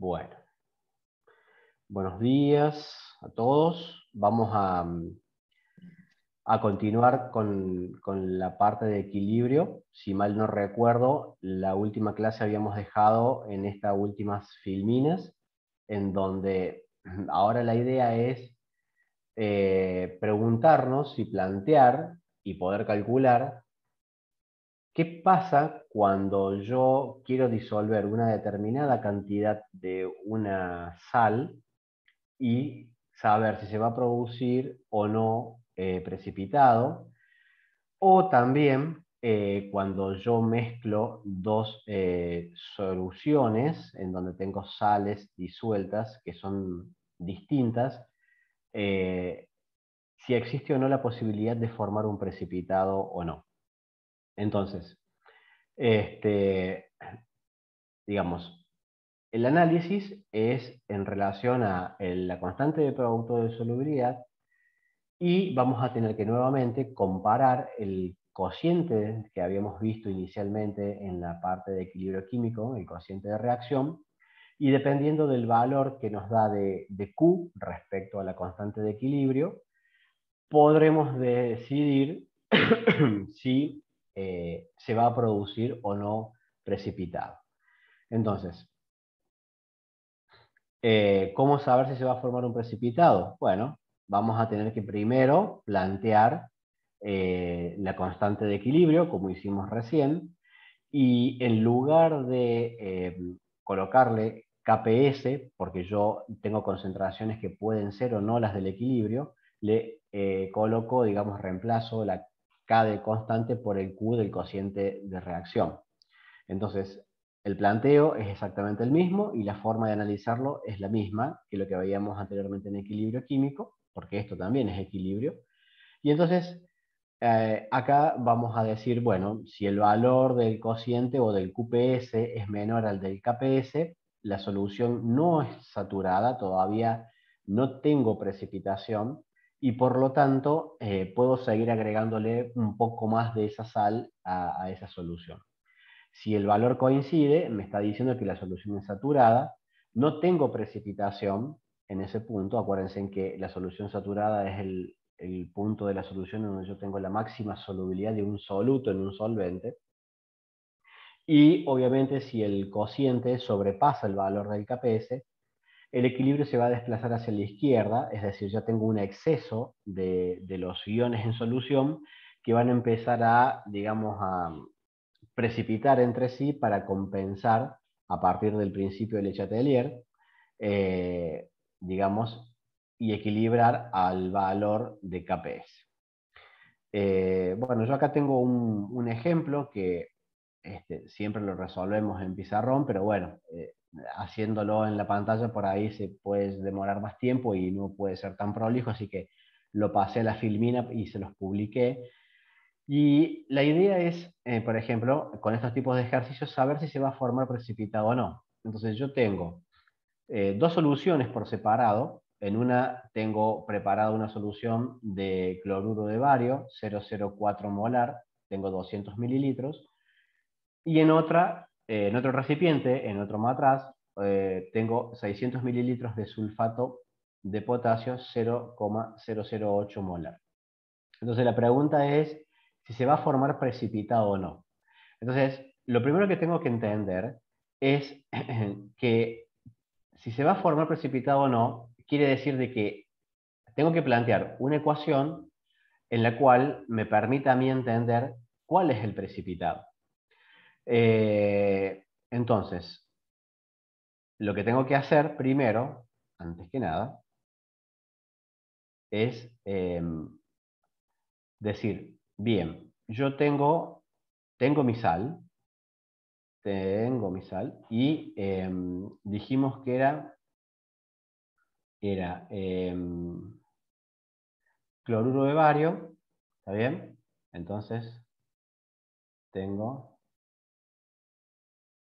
Bueno, buenos días a todos. Vamos a continuar con la parte de equilibrio. Si mal no recuerdo, la última clase habíamos dejado en estas últimas filminas, en donde ahora la idea es preguntarnos y plantear y poder calcular qué pasa cuando yo quiero disolver una determinada cantidad de una sal y saber si se va a producir o no precipitado, o también cuando yo mezclo dos soluciones en donde tengo sales disueltas que son distintas, eh, si existe o no la posibilidad de formar un precipitado o no. Entonces, este, digamos, el análisis es en relación a la constante de producto de solubilidad y vamos a tener que nuevamente comparar el cociente que habíamos visto inicialmente en la parte de equilibrio químico, el cociente de reacción, y dependiendo del valor que nos da de Q respecto a la constante de equilibrio, podremos decidir si se va a producir o no precipitado. Entonces, ¿cómo saber si se va a formar un precipitado? Bueno, vamos a tener que primero plantear la constante de equilibrio, como hicimos recién, y en lugar de colocarle KPS, porque yo tengo concentraciones que pueden ser o no las del equilibrio, le coloco, digamos, reemplazo la K de constante por el Q del cociente de reacción. Entonces, el planteo es exactamente el mismo y la forma de analizarlo es la misma que lo que veíamos anteriormente en equilibrio químico, porque esto también es equilibrio. Y entonces, acá vamos a decir, bueno, si el valor del cociente o del QPS es menor al del KPS, la solución no es saturada, todavía no tengo precipitación y por lo tanto puedo seguir agregándole un poco más de esa sal a esa solución. Si el valor coincide, me está diciendo que la solución es saturada. No tengo precipitación en ese punto. Acuérdense en que la solución saturada es el punto de la solución en donde yo tengo la máxima solubilidad de un soluto en un solvente. Y obviamente si el cociente sobrepasa el valor del KPS, el equilibrio se va a desplazar hacia la izquierda, es decir, ya tengo un exceso de los iones en solución que van a empezar a, digamos, a precipitar entre sí para compensar a partir del principio de Le Chatelier, digamos, y equilibrar al valor de KPS. Bueno, yo acá tengo un ejemplo que siempre lo resolvemos en pizarrón, pero bueno, haciéndolo en la pantalla por ahí se puede demorar más tiempo y no puede ser tan prolijo, así que lo pasé a la filmina y se los publiqué. Y la idea es, por ejemplo, con estos tipos de ejercicios, saber si se va a formar precipitado o no. Entonces yo tengo dos soluciones por separado. En una tengo preparada una solución de cloruro de bario, 0,04 molar, tengo 200 mililitros. Y en otra, en otro recipiente, en otro matraz, tengo 600 mililitros de sulfato de potasio, 0,008 molar. Entonces la pregunta es si se va a formar precipitado o no. Entonces, lo primero que tengo que entender es que si se va a formar precipitado o no, quiere decir de que tengo que plantear una ecuación en la cual me permita a mí entender cuál es el precipitado. Entonces, lo que tengo que hacer primero, antes que nada, es decir, bien, yo tengo mi sal, y dijimos que era cloruro de bario, ¿está bien? Entonces tengo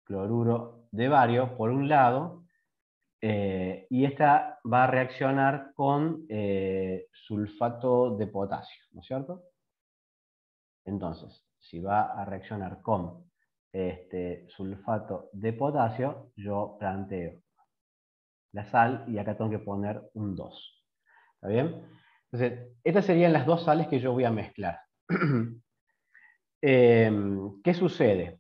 cloruro de bario por un lado, y esta va a reaccionar con sulfato de potasio, ¿no es cierto? Entonces, si va a reaccionar con sulfato de potasio, yo planteo la sal, y acá tengo que poner un 2. ¿Está bien? Entonces, estas serían las dos sales que yo voy a mezclar. ¿Qué sucede?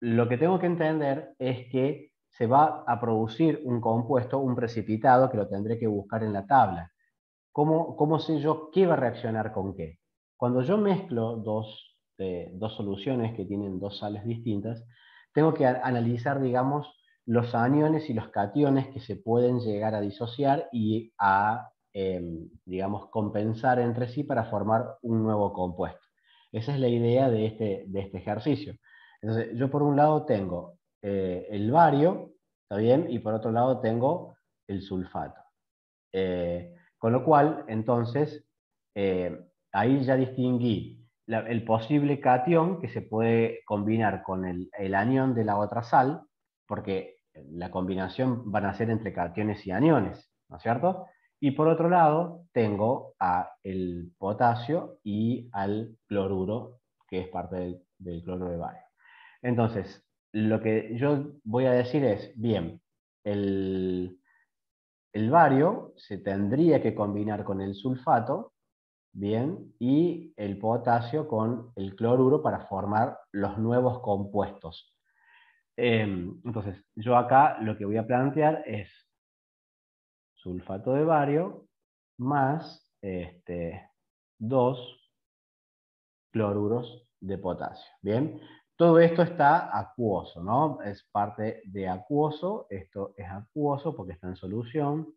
Lo que tengo que entender es que se va a producir un compuesto, un precipitado, que lo tendré que buscar en la tabla. ¿Cómo sé yo qué va a reaccionar con qué? Cuando yo mezclo dos soluciones que tienen dos sales distintas, tengo que analizar, digamos, los aniones y los cationes que se pueden llegar a disociar y a, digamos, compensar entre sí para formar un nuevo compuesto. Esa es la idea de este ejercicio. Entonces, yo por un lado tengo el bario, ¿está bien? Y por otro lado tengo el sulfato. Con lo cual, entonces, ahí ya distinguí el posible cation que se puede combinar con el anión de la otra sal, porque la combinación van a ser entre cationes y aniones, ¿no es cierto? Y por otro lado, tengo el potasio y al cloruro, que es parte del cloruro de bario. Entonces, lo que yo voy a decir es, bien, el bario se tendría que combinar con el sulfato, bien, y el potasio con el cloruro para formar los nuevos compuestos. Entonces, yo acá lo que voy a plantear es sulfato de bario más 2 cloruros de potasio. Bien, todo esto está acuoso, ¿no? Es parte de acuoso, esto es acuoso porque está en solución,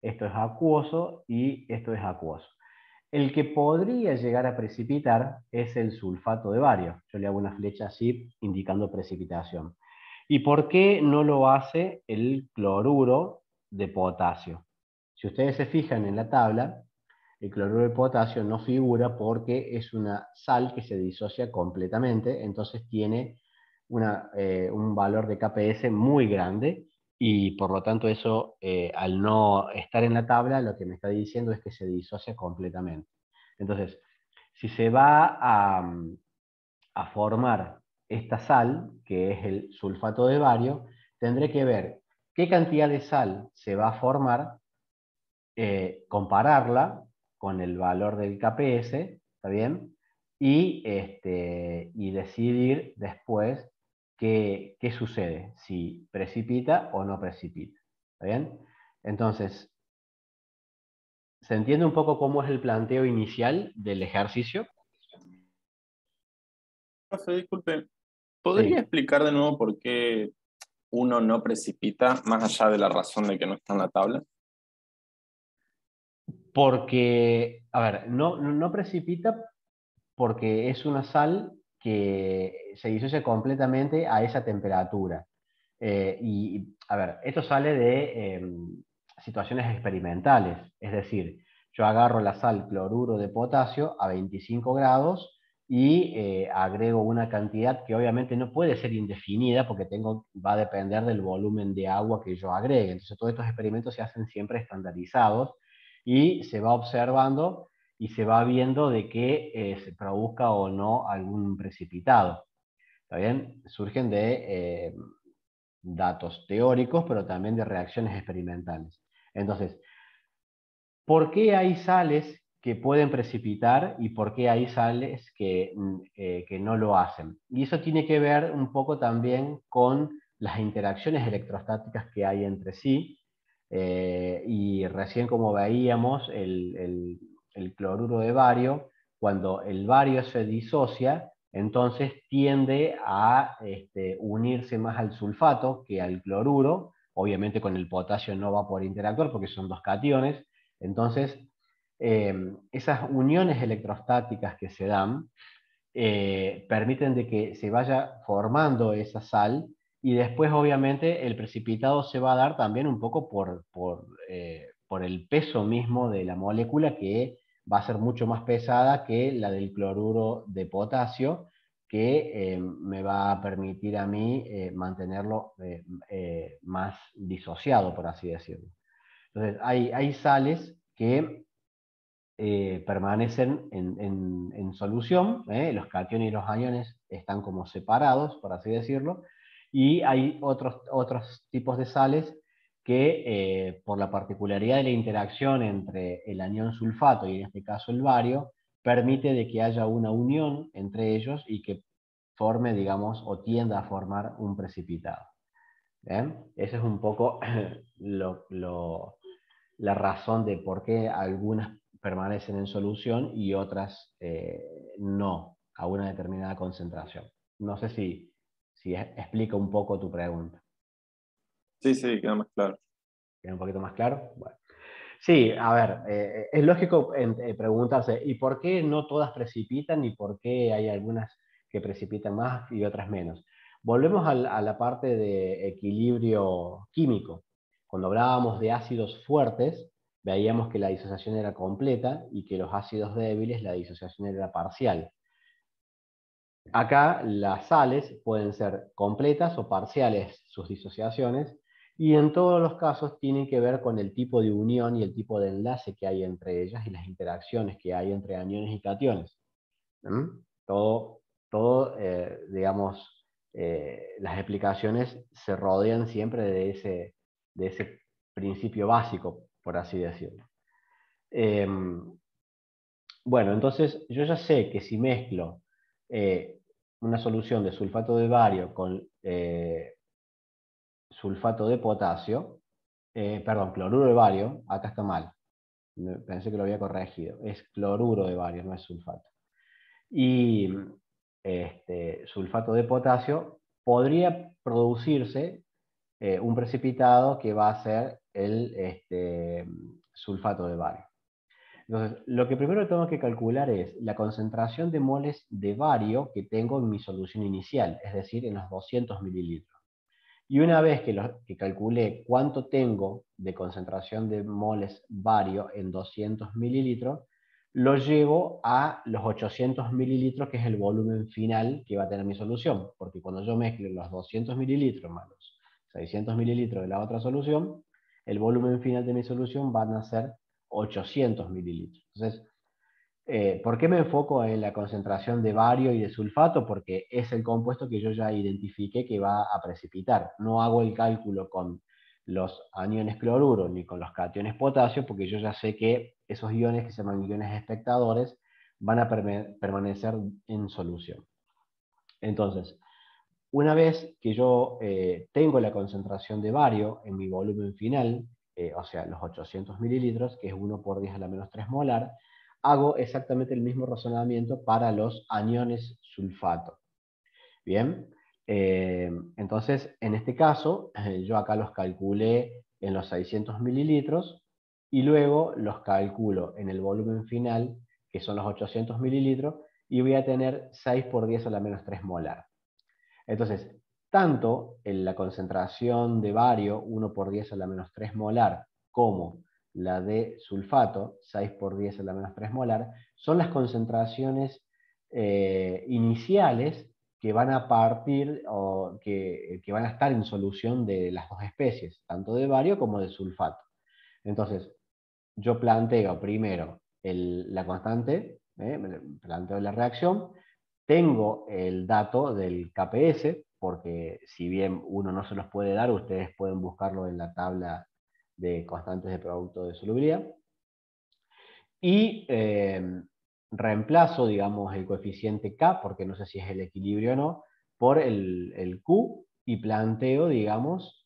esto es acuoso y esto es acuoso. El que podría llegar a precipitar es el sulfato de bario. Yo le hago una flecha así indicando precipitación. ¿Y por qué no lo hace el cloruro de potasio? Si ustedes se fijan en la tabla, el cloruro de potasio no figura porque es una sal que se disocia completamente, entonces tiene un valor de KPS muy grande y por lo tanto eso, al no estar en la tabla, lo que me está diciendo es que se disocia completamente. Entonces, si se va a formar esta sal, que es el sulfato de bario, tendré que ver qué cantidad de sal se va a formar, compararla con el valor del KPS, ¿está bien? Y decidir después qué sucede, si precipita o no precipita, ¿está bien? Entonces, ¿se entiende un poco cómo es el planteo inicial del ejercicio? Profe, disculpe, ¿podría Sí, explicar de nuevo por qué uno no precipita, más allá de la razón de que no está en la tabla? porque, a ver, no precipita porque es una sal que se disocia completamente a esa temperatura. A ver, esto sale de situaciones experimentales, es decir, yo agarro la sal cloruro de potasio a 25 grados y agrego una cantidad que obviamente no puede ser indefinida porque va a depender del volumen de agua que yo agregue. Entonces todos estos experimentos se hacen siempre estandarizados y se va observando y se va viendo de que se produzca o no algún precipitado. ¿Está bien? Surgen de datos teóricos, pero también de reacciones experimentales. Entonces, ¿por qué hay sales que pueden precipitar y por qué hay sales que no lo hacen? Y eso tiene que ver un poco también con las interacciones electrostáticas que hay entre sí. Y recién como veíamos, el cloruro de bario, cuando el bario se disocia, entonces tiende a unirse más al sulfato que al cloruro. Obviamente con el potasio no va a poder interactuar porque son dos cationes. Entonces, esas uniones electrostáticas que se dan permiten de que se vaya formando esa sal y después obviamente el precipitado se va a dar también un poco por el peso mismo de la molécula, que va a ser mucho más pesada que la del cloruro de potasio, que me va a permitir a mí mantenerlo más disociado, por así decirlo. Entonces, hay sales que permanecen en solución, los cationes y los aniones están como separados, por así decirlo, y hay otros tipos de sales que por la particularidad de la interacción entre el anión sulfato y en este caso el bario, permite de que haya una unión entre ellos y que forme, digamos, o tienda a formar un precipitado. ¿Bien? Esa es un poco la razón de por qué algunas permanecen en solución y otras no, a una determinada concentración. No sé si explica un poco tu pregunta. Sí, sí, queda más claro. ¿Queda un poquito más claro? Bueno. Sí, a ver, es lógico preguntarse, ¿y por qué no todas precipitan y por qué hay algunas que precipitan más y otras menos? Volvemos a la parte de equilibrio químico. Cuando hablábamos de ácidos fuertes, veíamos que la disociación era completa y que los ácidos débiles, la disociación era parcial. Acá las sales pueden ser completas o parciales sus disociaciones, y en todos los casos tienen que ver con el tipo de unión y el tipo de enlace que hay entre ellas y las interacciones que hay entre aniones y cationes. ¿Mm? Digamos, las explicaciones se rodean siempre de ese principio básico, por así decirlo. Bueno, entonces yo ya sé que si mezclo una solución de sulfato de bario con sulfato de potasio, perdón, cloruro de bario, acá está mal, pensé que lo había corregido, es cloruro de bario, no es sulfato. Y sulfato de potasio, podría producirse un precipitado que va a ser el sulfato de bario. Entonces, lo que primero tengo que calcular es la concentración de moles de bario que tengo en mi solución inicial, es decir, en los 200 mililitros. Y una vez que calculé cuánto tengo de concentración de moles bario en 200 mililitros, lo llevo a los 800 mililitros, que es el volumen final que va a tener mi solución. Porque cuando yo mezcle los 200 mililitros más los 600 mililitros de la otra solución, el volumen final de mi solución van a ser 800 mililitros. Entonces, ¿por qué me enfoco en la concentración de bario y de sulfato? Porque es el compuesto que yo ya identifiqué que va a precipitar. No hago el cálculo con los aniones cloruro ni con los cationes potasio, porque yo ya sé que esos iones, que se llaman iones espectadores, van a permanecer en solución. Entonces, una vez que yo tengo la concentración de bario en mi volumen final, o sea, los 800 mililitros, que es 1 por 10 a la menos 3 molar, hago exactamente el mismo razonamiento para los aniones sulfato. Bien, entonces, en este caso, yo acá los calculé en los 600 mililitros y luego los calculo en el volumen final, que son los 800 mililitros, y voy a tener 6 por 10 a la menos 3 molar. Entonces, tanto en la concentración de bario, 1 por 10 a la menos 3 molar, como la de sulfato, 6 por 10 a la menos 3 molar, son las concentraciones iniciales que van a partir o que van a estar en solución de las dos especies, tanto de bario como de sulfato. Entonces, yo planteo primero la constante, planteo la reacción, tengo el dato del KPS, porque si bien uno no se los puede dar, ustedes pueden buscarlo en la tabla de constantes de producto de solubilidad. Y reemplazo, digamos, el coeficiente K, porque no sé si es el equilibrio o no, por el Q, y planteo, digamos,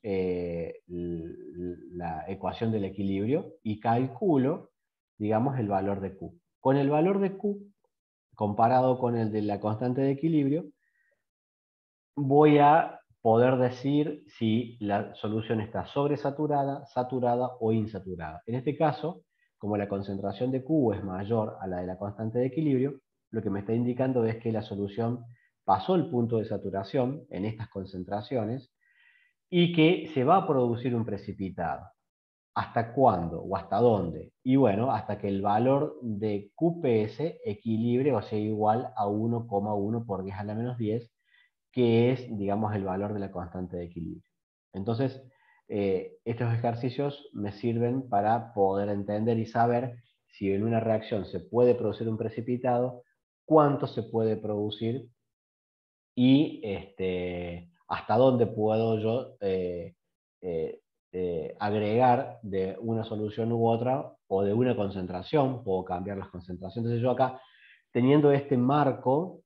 la ecuación del equilibrio y calculo, digamos, el valor de Q. Con el valor de Q, comparado con el de la constante de equilibrio, voy a poder decir si la solución está sobresaturada, saturada o insaturada. En este caso, como la concentración de Q es mayor a la de la constante de equilibrio, lo que me está indicando es que la solución pasó el punto de saturación en estas concentraciones y que se va a producir un precipitado. ¿Hasta cuándo o hasta dónde? Y bueno, hasta que el valor de QPS equilibre o sea igual a 1,1 por 10 a la menos 10, que es, digamos, el valor de la constante de equilibrio. Entonces, estos ejercicios me sirven para poder entender y saber si en una reacción se puede producir un precipitado, cuánto se puede producir y hasta dónde puedo yo agregar de una solución u otra o de una concentración, puedo cambiar las concentraciones. Entonces yo acá, teniendo este marco,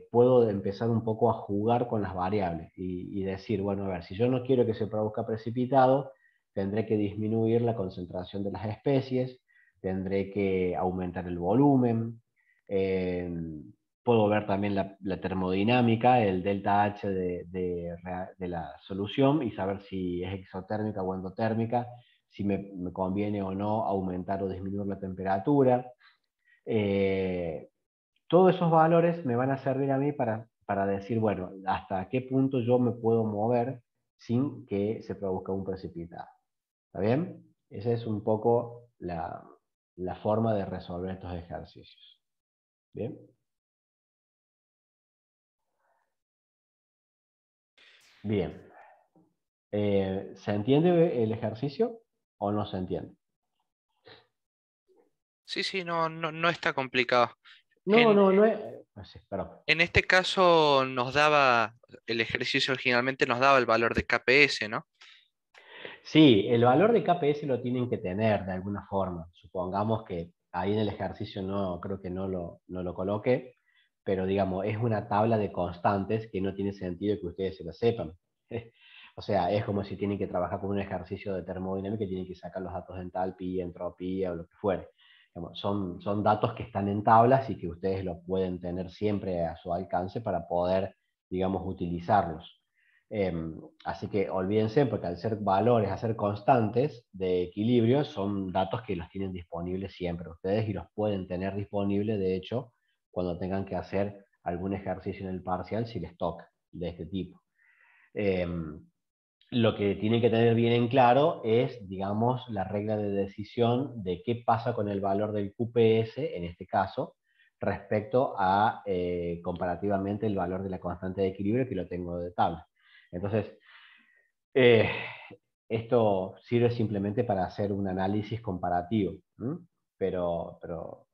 puedo empezar un poco a jugar con las variables y decir, bueno, a ver, si yo no quiero que se produzca precipitado, tendré que disminuir la concentración de las especies, tendré que aumentar el volumen, eh, puedo ver también la termodinámica, el delta H de la solución y saber si es exotérmica o endotérmica, si me conviene o no aumentar o disminuir la temperatura. Eh, Todos esos valores me van a servir a mí para decir, bueno, hasta qué punto yo me puedo mover sin que se produzca un precipitado. ¿Está bien? Esa es un poco la forma de resolver estos ejercicios. ¿Bien? Bien. ¿Se entiende el ejercicio o no se entiende? Sí, sí, no está complicado. No, En, no, no es... sí, perdón. en este caso nos daba, el ejercicio originalmente nos daba el valor de KPS, ¿no? Sí, el valor de KPS lo tienen que tener de alguna forma. Supongamos que ahí en el ejercicio no, creo que no lo coloqué, pero digamos, es una tabla de constantes que no tiene sentido que ustedes se lo sepan. O sea, es como si tienen que trabajar con un ejercicio de termodinámica y tienen que sacar los datos de entalpía, entropía o lo que fuere. Digamos, son datos que están en tablas y que ustedes los pueden tener siempre a su alcance para poder, digamos, utilizarlos. Así que olvídense, porque al ser valores, a ser constantes de equilibrio, son datos que los tienen disponibles siempre ustedes y los pueden tener disponibles, de hecho, cuando tengan que hacer algún ejercicio en el parcial, si les toca, de este tipo. Eh, lo que tienen que tener bien en claro es, digamos, la regla de decisión de qué pasa con el valor del QPS, en este caso, respecto a, comparativamente, el valor de la constante de equilibrio que lo tengo de tabla. Entonces, eh, esto sirve simplemente para hacer un análisis comparativo, ¿m? Pero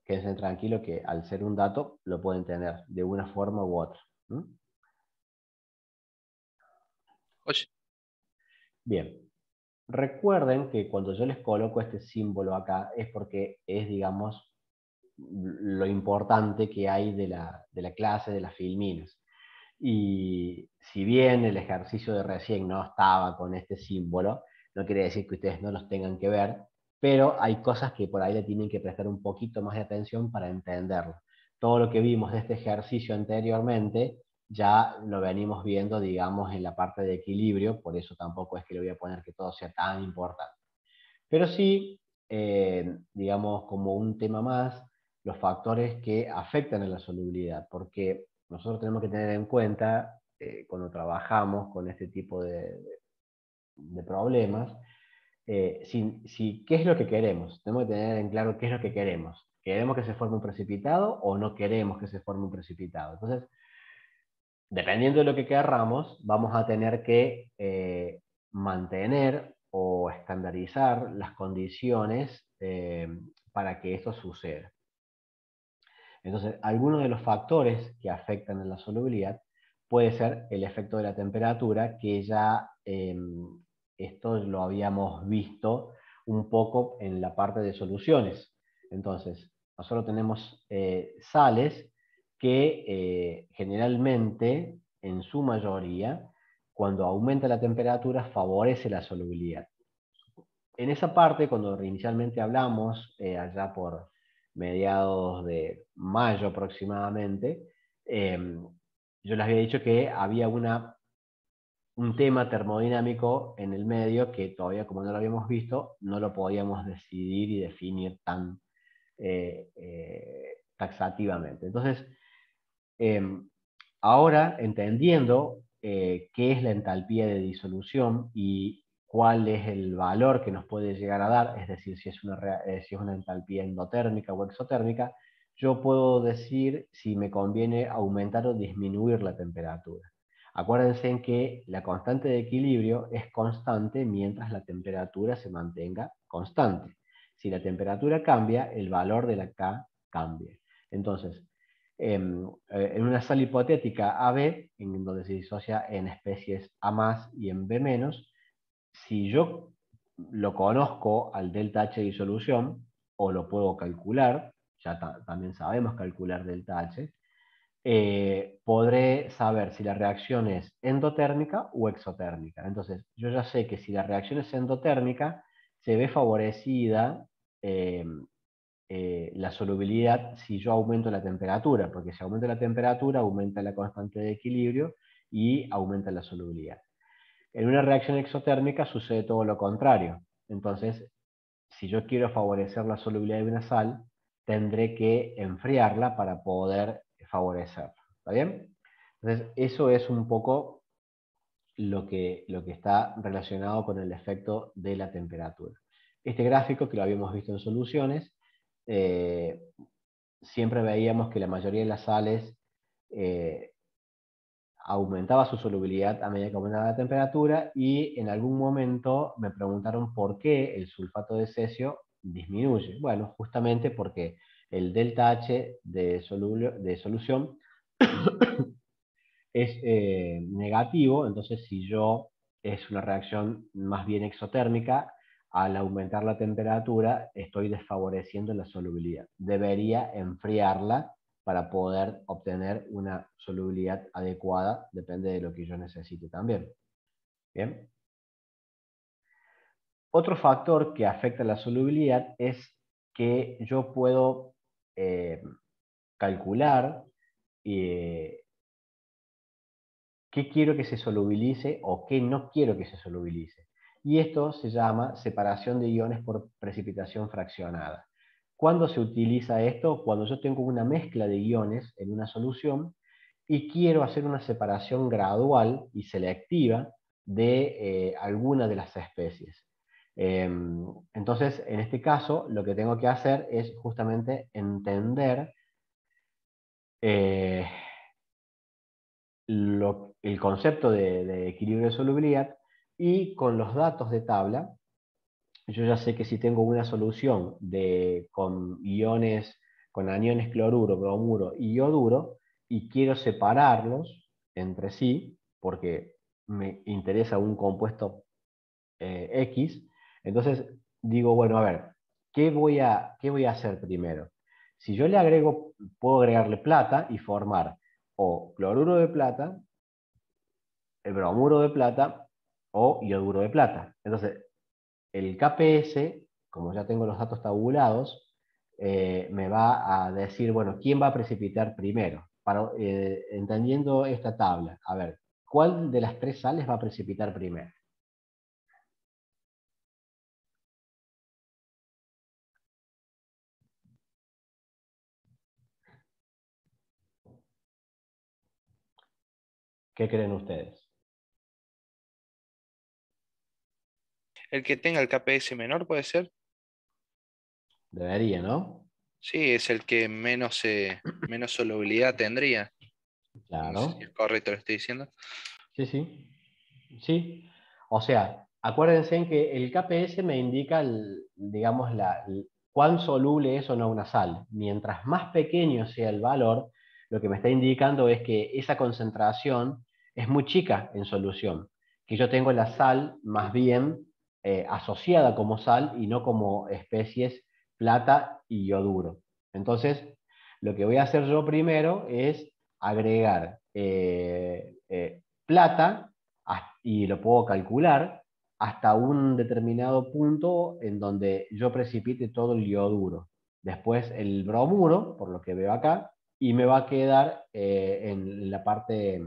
quédense tranquilos que al ser un dato lo pueden tener de una forma u otra. ¿M? Oye, Bien, recuerden que cuando yo les coloco este símbolo acá es porque es, digamos, lo importante que hay de la clase de las filminas. Y si bien el ejercicio de recién no estaba con este símbolo, no quiere decir que ustedes no los tengan que ver, pero hay cosas que por ahí le tienen que prestar un poquito más de atención para entenderlo. Todo lo que vimos de este ejercicio anteriormente ya lo venimos viendo, digamos, en la parte de equilibrio, por eso tampoco es que le voy a poner que todo sea tan importante. Pero sí, digamos, como un tema más, los factores que afectan a la solubilidad, porque nosotros tenemos que tener en cuenta, cuando trabajamos con este tipo de problemas, ¿qué es lo que queremos? Tenemos que tener en claro qué es lo que queremos. ¿Queremos que se forme un precipitado o no queremos que se forme un precipitado? Entonces, dependiendo de lo que querramos, vamos a tener que mantener o estandarizar las condiciones para que esto suceda. Entonces, algunos de los factores que afectan a la solubilidad puede ser el efecto de la temperatura, que ya esto lo habíamos visto un poco en la parte de soluciones. Entonces, nosotros tenemos sales que generalmente, en su mayoría, cuando aumenta la temperatura, favorece la solubilidad. En esa parte, cuando inicialmente hablamos, allá por mediados de mayo aproximadamente, yo les había dicho que había un tema termodinámico en el medio que todavía, como no lo habíamos visto, no lo podíamos decidir y definir tan taxativamente. Entonces, eh, ahora, entendiendo qué es la entalpía de disolución y cuál es el valor que nos puede llegar a dar, es decir, si es una entalpía endotérmica o exotérmica, yo puedo decir si me conviene aumentar o disminuir la temperatura. Acuérdense en que la constante de equilibrio es constante mientras la temperatura se mantenga constante. Si la temperatura cambia, el valor de la K cambia. Entonces, en una sala hipotética AB, en donde se disocia en especies A más y en B menos, si yo lo conozco al delta H de disolución, o lo puedo calcular, ya también sabemos calcular delta H, podré saber si la reacción es endotérmica o exotérmica. Entonces, yo ya sé que si la reacción es endotérmica, se ve favorecida eh, la solubilidad si yo aumento la temperatura, porque si aumento la temperatura, aumenta la constante de equilibrio y aumenta la solubilidad. En una reacción exotérmica sucede todo lo contrario. Entonces, si yo quiero favorecer la solubilidad de una sal, tendré que enfriarla para poder favorecerla. ¿Está bien? Entonces, eso es un poco lo que está relacionado con el efecto de la temperatura. Este gráfico, que lo habíamos visto en soluciones, eh, siempre veíamos que la mayoría de las sales aumentaba su solubilidad a medida que aumentaba la temperatura, y en algún momento me preguntaron por qué el sulfato de cesio disminuye. Bueno, justamente porque el delta H de solución es negativo. Entonces si yo, es una reacción más bien exotérmica, al aumentar la temperatura estoy desfavoreciendo la solubilidad. Debería enfriarla para poder obtener una solubilidad adecuada, depende de lo que yo necesite también. Bien. Otro factor que afecta la solubilidad es que yo puedo calcular eh, qué quiero que se solubilice o qué no quiero que se solubilice. Y esto se llama separación de iones por precipitación fraccionada. ¿Cuándo se utiliza esto? Cuando yo tengo una mezcla de iones en una solución y quiero hacer una separación gradual y selectiva de alguna de las especies. Entonces, en este caso, lo que tengo que hacer es justamente entender eh, el concepto de equilibrio de solubilidad, y con los datos de tabla, yo ya sé que si tengo una solución con iones, con aniones cloruro, bromuro y ioduro, y quiero separarlos entre sí, porque me interesa un compuesto X, entonces digo, bueno, a ver, qué voy a hacer primero? Si yo le agrego, puedo agregarle plata y formar o cloruro de plata, el bromuro de plata o ioduro de plata. Entonces, el KPS, como ya tengo los datos tabulados, me va a decir, bueno, ¿quién va a precipitar primero? Entendiendo esta tabla, a ver, ¿cuál de las tres sales va a precipitar primero? ¿Qué creen ustedes? El que tenga el KPS menor puede ser. Debería, ¿no? Sí, es el que menos solubilidad tendría. No sé si es Claro. correcto lo estoy diciendo. Sí, sí. Sí. O sea, acuérdense en que el KPS me indica, digamos, cuán soluble es o no una sal. Mientras más pequeño sea el valor, lo que me está indicando es que esa concentración es muy chica en solución, que yo tengo la sal más bien asociada como sal y no como especies plata y yoduro. Entonces, lo que voy a hacer yo primero es agregar plata, y lo puedo calcular hasta un determinado punto en donde yo precipite todo el ioduro. Después el bromuro, por lo que veo acá, y me va a quedar en la parte,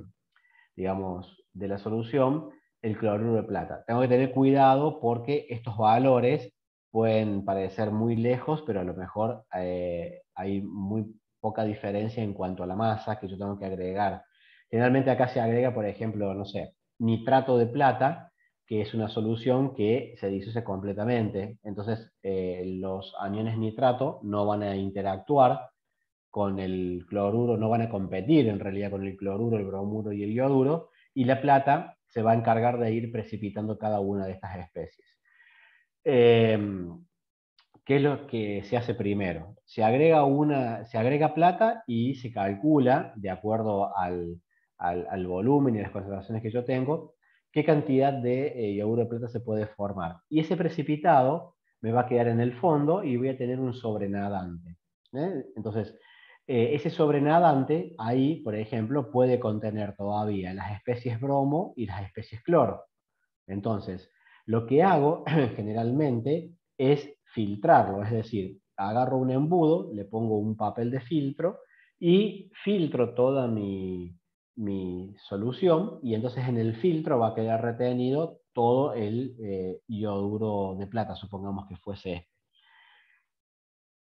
digamos, de la solución, el cloruro de plata. Tengo que tener cuidado porque estos valores pueden parecer muy lejos, pero a lo mejor hay muy poca diferencia en cuanto a la masa que yo tengo que agregar. Generalmente acá se agrega, por ejemplo, no sé, nitrato de plata, que es una solución que se disocia completamente. Entonces, los aniones nitrato no van a interactuar con el cloruro, no van a competir en realidad con el cloruro, el bromuro y el ioduro, y la plata se va a encargar de ir precipitando cada una de estas especies. Eh, ¿Qué es lo que se hace primero? Se agrega plata y se calcula, de acuerdo al volumen y las concentraciones que yo tengo, qué cantidad de yoduro de plata se puede formar. Y ese precipitado me va a quedar en el fondo y voy a tener un sobrenadante. Entonces, ese sobrenadante, ahí, por ejemplo, puede contener todavía las especies bromo y las especies cloro. Entonces, lo que hago generalmente es filtrarlo, es decir, agarro un embudo, le pongo un papel de filtro y filtro toda mi solución, y entonces en el filtro va a quedar retenido todo el yoduro de plata, supongamos que fuese este.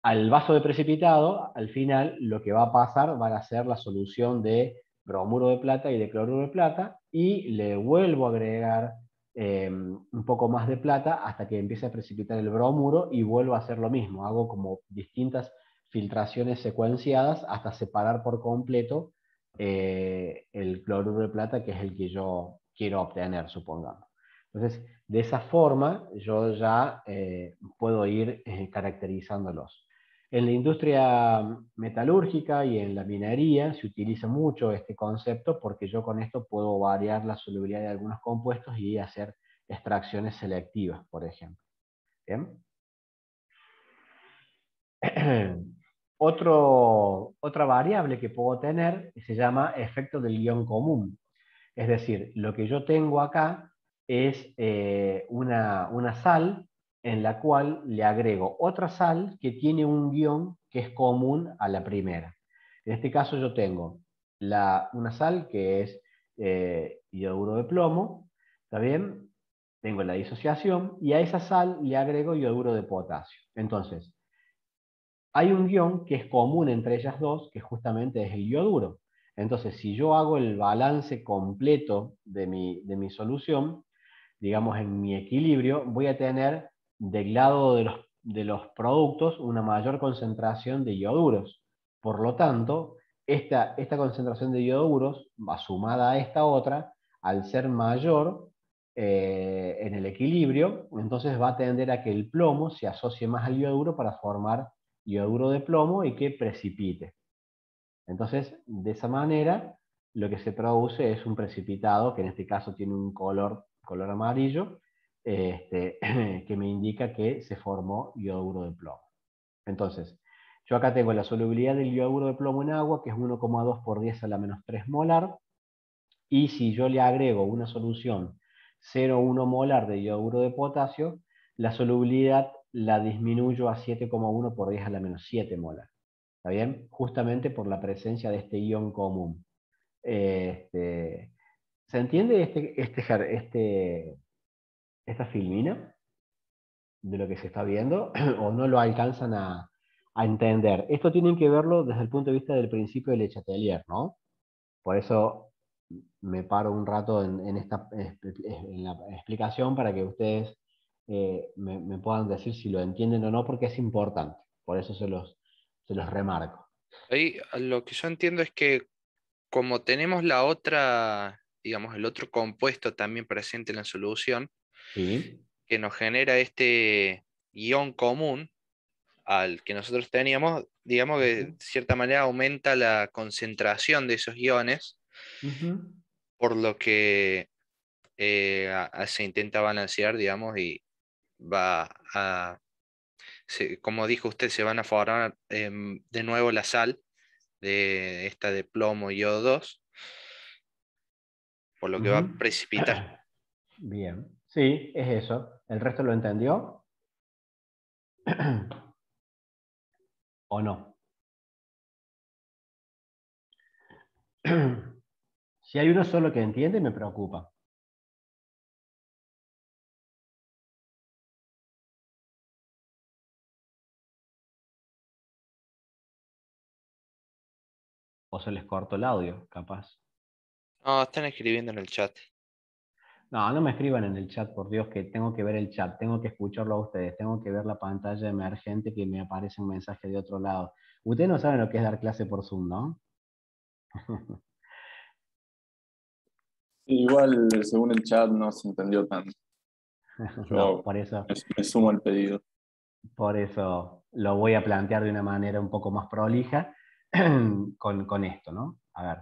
Al vaso de precipitado, al final, lo que va a pasar va a ser la solución de bromuro de plata y de cloruro de plata, y le vuelvo a agregar un poco más de plata hasta que empiece a precipitar el bromuro, y vuelvo a hacer lo mismo. Hago como distintas filtraciones secuenciadas hasta separar por completo el cloruro de plata, que es el que yo quiero obtener, supongamos. Entonces, de esa forma, yo ya puedo ir caracterizándolos. En la industria metalúrgica y en la minería se utiliza mucho este concepto, porque yo con esto puedo variar la solubilidad de algunos compuestos y hacer extracciones selectivas, por ejemplo. ¿Bien? Otra variable que puedo tener se llama efecto del guión común. Es decir, lo que yo tengo acá es una sal en la cual le agrego otra sal que tiene un guión que es común a la primera. En este caso yo tengo una sal que es yoduro de plomo, ¿está bien? Tengo la disociación y a esa sal le agrego yoduro de potasio. Entonces, hay un guión que es común entre ellas dos, que justamente es el yoduro. Entonces, si yo hago el balance completo de mi solución, digamos en mi equilibrio, voy a tener del lado de los productos una mayor concentración de ioduros. Por lo tanto, esta concentración de ioduros, sumada a esta otra, al ser mayor en el equilibrio, entonces va a tender a que el plomo se asocie más al ioduro para formar yoduro de plomo y que precipite. Entonces, de esa manera, lo que se produce es un precipitado que en este caso tiene un color amarillo, que me indica que se formó yoduro de plomo. Entonces, yo acá tengo la solubilidad del yoduro de plomo en agua, que es 1,2 por 10 a la menos 3 molar, y si yo le agrego una solución 0,1 molar de yoduro de potasio, la solubilidad la disminuyo a 7,1 por 10 a la menos 7 molar. ¿Está bien? Justamente por la presencia de este ion común. ¿Se entiende esta filmina de lo que se está viendo? ¿O no lo alcanzan a entender? Esto tienen que verlo desde el punto de vista del principio del Le Chatelier, ¿no? Por eso me paro un rato en la explicación para que ustedes me puedan decir si lo entienden o no, porque es importante. Por eso se los remarco. Ahí lo que yo entiendo es que como tenemos la otra, digamos, el otro compuesto también presente en la solución, Sí. que nos genera este ion común al que nosotros teníamos, digamos que de Ujú. cierta manera aumenta la concentración de esos iones, Ujú. por lo que se intenta balancear, digamos, y va a, como dijo usted, se van a formar de nuevo la sal de esta de plomo y O2, por lo que va a Ujú. precipitar. Bien, sí, es eso. ¿El resto lo entendió o no? Si hay uno solo que entiende, me preocupa. O se les cortó el audio, capaz. No, están escribiendo en el chat. No, no me escriban en el chat, por Dios, que tengo que ver el chat, tengo que escucharlo a ustedes, tengo que ver la pantalla emergente que me aparece un mensaje de otro lado. Ustedes no saben lo que es dar clase por Zoom, ¿no? Igual, según el chat, no se entendió tanto. No, Yo por me sumo al pedido. eso lo voy a plantear de una manera un poco más prolija con esto, ¿no? A ver,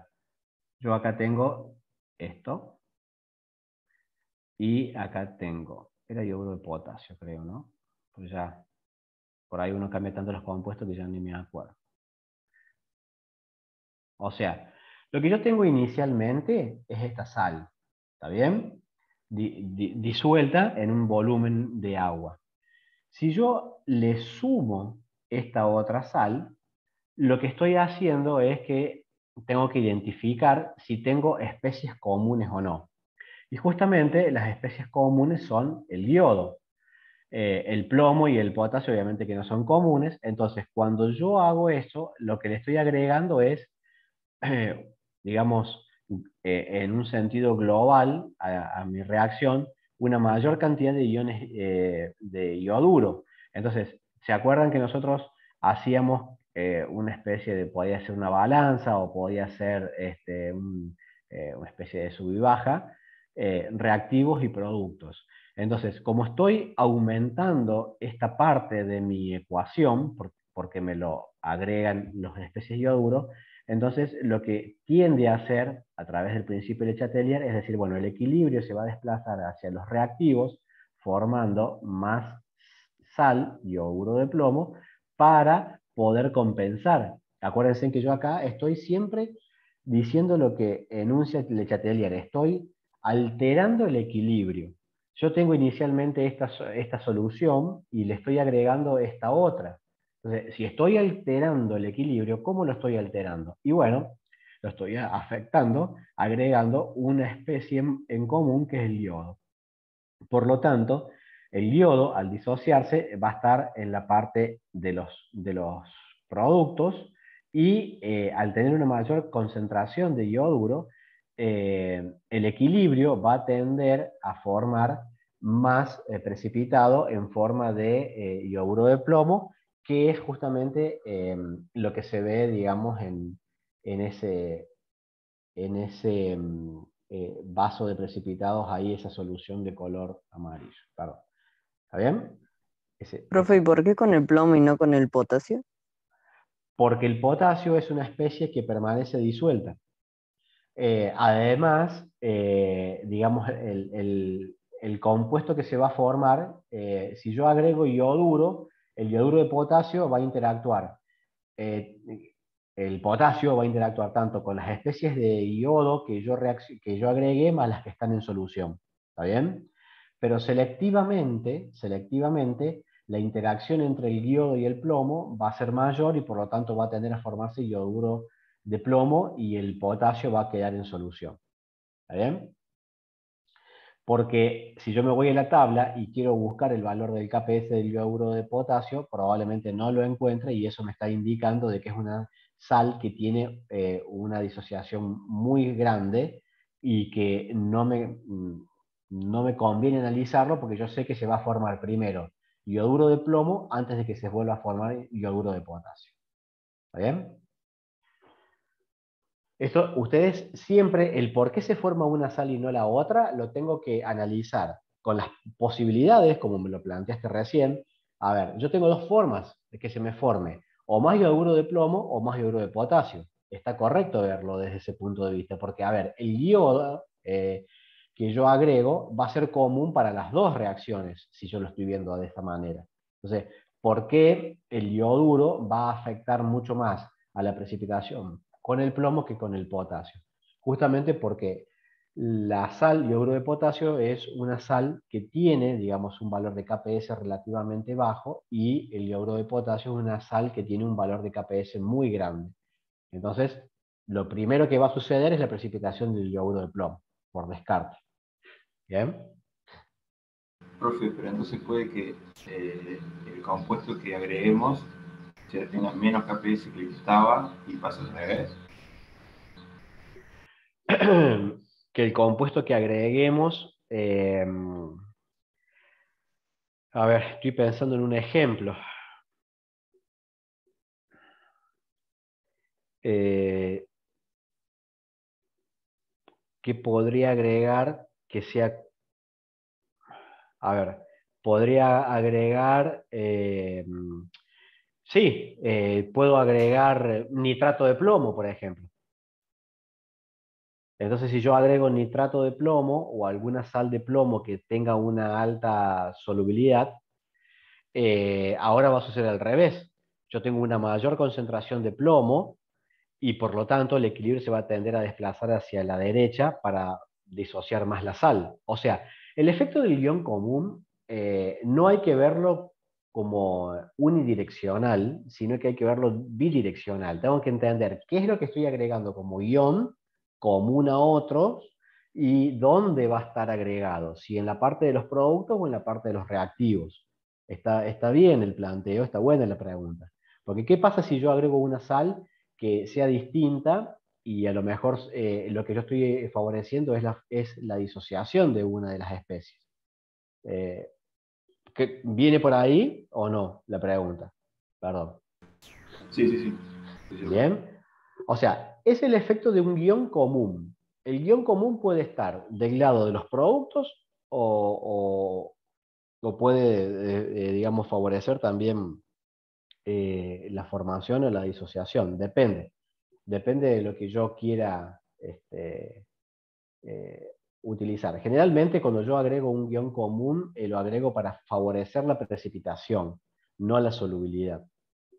yo acá tengo esto. Y acá tengo, era yoduro de potasio, creo, ¿no? Pues ya, por ahí uno cambia tanto los compuestos que ya ni me acuerdo. O sea, lo que yo tengo inicialmente es esta sal, ¿está bien? Disuelta en un volumen de agua. Si yo le sumo esta otra sal, lo que estoy haciendo es que tengo que identificar si tengo especies comunes o no. Y justamente las especies comunes son el yodo. El plomo y el potasio obviamente que no son comunes. Entonces, cuando yo hago eso, lo que le estoy agregando es, digamos, en un sentido global a mi reacción, una mayor cantidad de iones de ioduro. Entonces, ¿se acuerdan que nosotros hacíamos una especie de, podía ser una balanza o podía ser una especie de sub y baja, reactivos y productos? Entonces, como estoy aumentando esta parte de mi ecuación, porque me lo agregan las especies de ioduro, entonces lo que tiende a hacer a través del principio de Le Chatelier es decir, bueno, el equilibrio se va a desplazar hacia los reactivos, formando más sal, ioduro de plomo, para poder compensar. Acuérdense que yo acá estoy siempre diciendo lo que enuncia Le Chatelier, estoy alterando el equilibrio. Yo tengo inicialmente esta solución y le estoy agregando esta otra. Entonces, si estoy alterando el equilibrio, ¿cómo lo estoy alterando? Y bueno, lo estoy afectando agregando una especie en común que es el yodo. Por lo tanto, el yodo, al disociarse, va a estar en la parte de los productos y al tener una mayor concentración de yoduro, el equilibrio va a tender a formar más precipitado en forma de yoduro de plomo, que es justamente lo que se ve, digamos, en ese, vaso de precipitados, ahí esa solución de color amarillo. Claro. ¿Está bien? Profe, ¿y por qué con el plomo y no con el potasio? Porque el potasio es una especie que permanece disuelta. Además, digamos, el compuesto que se va a formar, si yo agrego yoduro, el yoduro de potasio va a interactuar. eh, el potasio va a interactuar tanto con las especies de yodo que yo agregué más las que están en solución. ¿Está bien? Pero selectivamente, la interacción entre el yodo y el plomo va a ser mayor y por lo tanto va a tender a formarse yoduro de plomo y el potasio va a quedar en solución. ¿Está bien? Porque si yo me voy a la tabla y quiero buscar el valor del KPS del yoduro de potasio, probablemente no lo encuentre y eso me está indicando de que es una sal que tiene una disociación muy grande y que no me conviene analizarlo porque yo sé que se va a formar primero yoduro de plomo antes de que se vuelva a formar yoduro de potasio. ¿Está bien? Esto, ustedes siempre, el por qué se forma una sal y no la otra, lo tengo que analizar con las posibilidades, como me lo planteaste recién. A ver, yo tengo dos formas de que se me forme, o más yoduro de plomo o más yoduro de potasio. Está correcto verlo desde ese punto de vista, porque, a ver, el yodo que yo agrego va a ser común para las dos reacciones, si yo lo estoy viendo de esta manera. Entonces, ¿por qué el yoduro va a afectar mucho más a la precipitación con el plomo que con el potasio? Justamente porque la sal yoduro de potasio es una sal que tiene, digamos, un valor de KPS relativamente bajo y el yoduro de potasio es una sal que tiene un valor de KPS muy grande. Entonces, lo primero que va a suceder es la precipitación del yoduro de plomo, por descarte. ¿Bien? Profe, pero entonces puede que el compuesto que agreguemos ya tenga menos KPS que el que estaba y pasa al revés. Que el compuesto que agreguemos, a ver, estoy pensando en un ejemplo. ¿Qué podría agregar que sea? A ver, podría agregar, sí, puedo agregar nitrato de plomo, por ejemplo. Entonces, si yo agrego nitrato de plomo o alguna sal de plomo que tenga una alta solubilidad, ahora va a suceder al revés. Yo tengo una mayor concentración de plomo y por lo tanto el equilibrio se va a tender a desplazar hacia la derecha para disociar más la sal. O sea, el efecto del guión común no hay que verlo como unidireccional, sino que hay que verlo bidireccional. Tengo que entender qué es lo que estoy agregando como guión común a otros y dónde va a estar agregado, si en la parte de los productos o en la parte de los reactivos. Está bien el planteo, está buena la pregunta. Porque ¿qué pasa si yo agrego una sal que sea distinta y a lo mejor lo que yo estoy favoreciendo es la disociación de una de las especies? ¿Viene por ahí o no? La pregunta. Perdón. Sí, sí, sí. Bien. O sea, es el efecto de un guión común. El guión común puede estar del lado de los productos o puede, digamos, favorecer también la formación o la disociación. Depende. Depende de lo que yo quiera eh, utilizar. Generalmente cuando yo agrego un guión común, lo agrego para favorecer la precipitación, no la solubilidad.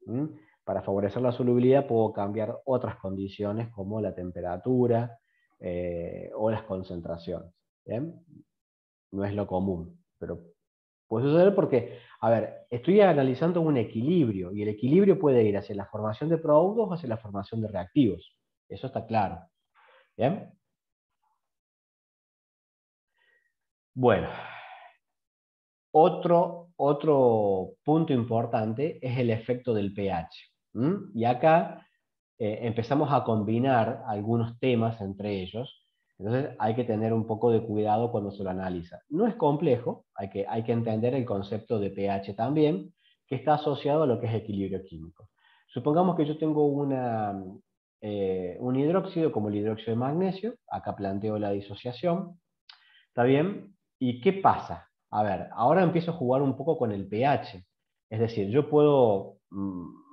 ¿Mm? Para favorecer la solubilidad puedo cambiar otras condiciones como la temperatura o las concentraciones. ¿Bien? No es lo común, pero puede suceder porque, a ver, estoy analizando un equilibrio y el equilibrio puede ir hacia la formación de productos o hacia la formación de reactivos. Eso está claro. ¿Bien? Bueno, otro punto importante es el efecto del pH. Y acá empezamos a combinar algunos temas entre ellos, entonces hay que tener un poco de cuidado cuando se lo analiza. No es complejo, hay que entender el concepto de pH también, que está asociado a lo que es equilibrio químico. Supongamos que yo tengo un hidróxido como el hidróxido de magnesio, acá planteo la disociación, ¿está bien? ¿Y qué pasa? A ver, ahora empiezo a jugar un poco con el pH. Es decir, yo puedo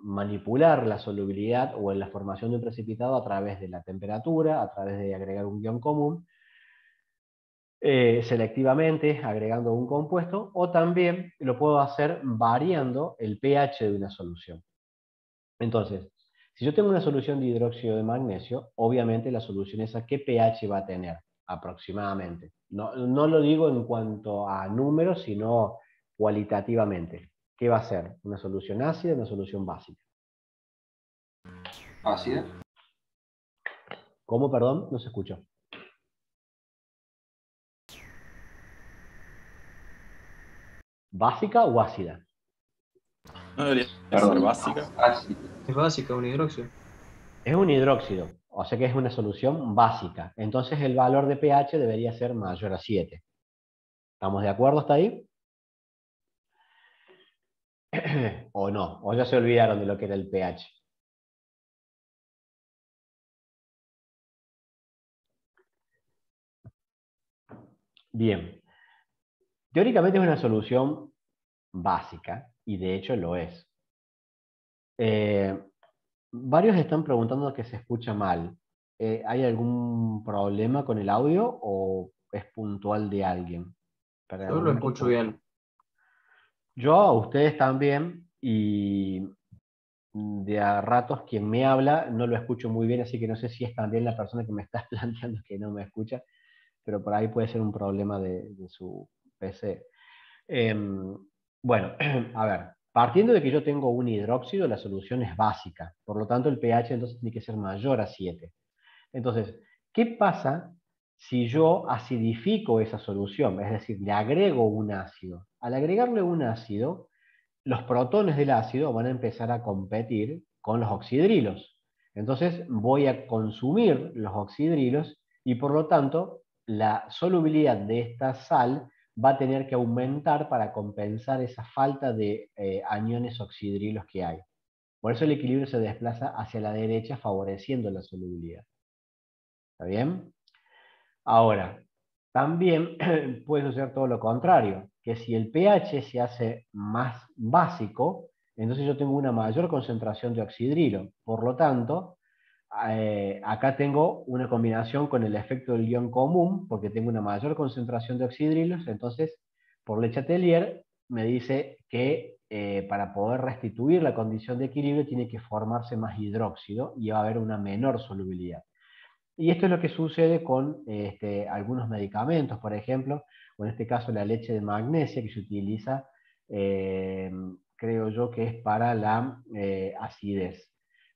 manipular la solubilidad o en la formación de un precipitado a través de la temperatura, a través de agregar un guión común, selectivamente agregando un compuesto, o también lo puedo hacer variando el pH de una solución. Entonces, si yo tengo una solución de hidróxido de magnesio, obviamente la solución es a qué pH va a tener aproximadamente. No lo digo en cuanto a números, sino cualitativamente. ¿Qué va a ser? ¿Una solución ácida o una solución básica? ¿Ácida? ¿Cómo, perdón? No se escuchó. ¿Básica o ácida? ¿No debería ser Perdón, básica? ácida. Es básica, un hidróxido. Es un hidróxido, o sea que es una solución básica. Entonces el valor de pH debería ser mayor a 7. ¿Estamos de acuerdo hasta ahí? ¿O no? ¿O ya se olvidaron de lo que era el pH? Bien. Teóricamente es una solución básica, y de hecho lo es. Varios están preguntando que se escucha mal. ¿Hay algún problema con el audio o es puntual de alguien? Yo lo escucho bien. Yo a ustedes también, y de a ratos quien me habla no lo escucho muy bien, así que no sé si es también la persona que me está planteando que no me escucha, pero por ahí puede ser un problema de su PC. Bueno, a ver, partiendo de que yo tengo un hidróxido, la solución es básica, por lo tanto el pH entonces tiene que ser mayor a 7. Entonces, ¿qué pasa si yo acidifico esa solución? Es decir, le agrego un ácido. Al agregarle un ácido, los protones del ácido van a empezar a competir con los oxidrilos. Entonces voy a consumir los oxidrilos y por lo tanto la solubilidad de esta sal va a tener que aumentar para compensar esa falta de aniones oxidrilos que hay. Por eso el equilibrio se desplaza hacia la derecha favoreciendo la solubilidad. ¿Está bien? Ahora, también puede suceder todo lo contrario, que si el pH se hace más básico, entonces yo tengo una mayor concentración de oxidrilo. Por lo tanto, acá tengo una combinación con el efecto del ion común, porque tengo una mayor concentración de oxidrilos. Entonces, por Le Chatelier me dice que para poder restituir la condición de equilibrio tiene que formarse más hidróxido y va a haber una menor solubilidad. Y esto es lo que sucede con algunos medicamentos, por ejemplo, o en este caso la leche de magnesia, que se utiliza, creo yo que es para la acidez.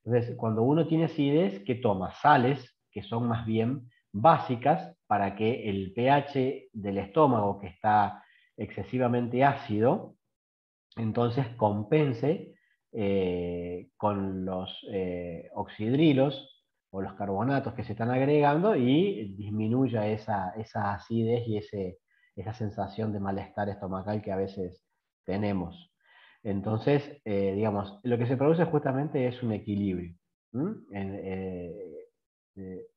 Entonces, cuando uno tiene acidez, ¿qué toma? Sales, que son más bien básicas para que el pH del estómago, que está excesivamente ácido, entonces compense con los oxidrilos o los carbonatos que se están agregando y disminuya esa acidez y esa sensación de malestar estomacal que a veces tenemos. Entonces, digamos, lo que se produce justamente es un equilibrio,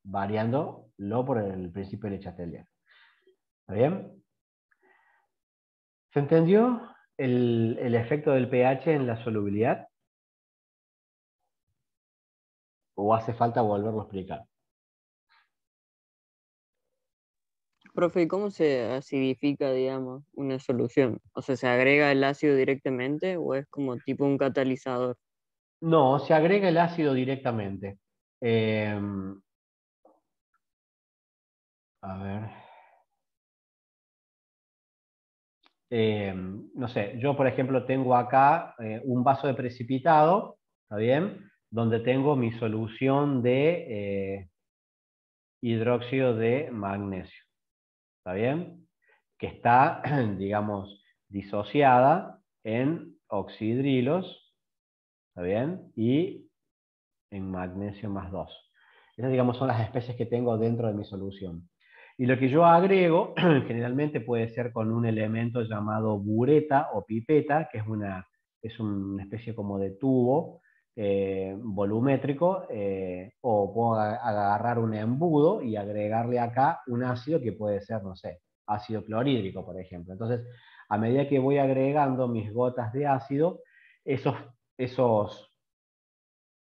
variándolo por el principio de Le Chatelier. ¿Está bien? ¿Se entendió el efecto del pH en la solubilidad? ¿O hace falta volverlo a explicar? Profe, ¿y cómo se acidifica, digamos, una solución? O sea, ¿se agrega el ácido directamente o es como tipo un catalizador? No, se agrega el ácido directamente. A ver. No sé, yo por ejemplo tengo acá un vaso de precipitado, ¿está bien? Donde tengo mi solución de hidróxido de magnesio, ¿está bien? Que está, digamos, disociada en oxidrilos, ¿está bien? Y en magnesio más 2. Esas, digamos, son las especies que tengo dentro de mi solución. Y lo que yo agrego, generalmente puede ser con un elemento llamado bureta o pipeta, que es una especie como de tubo volumétrico, o puedo agarrar un embudo y agregarle acá un ácido que puede ser, no sé, ácido clorhídrico, por ejemplo. Entonces, a medida que voy agregando mis gotas de ácido, esos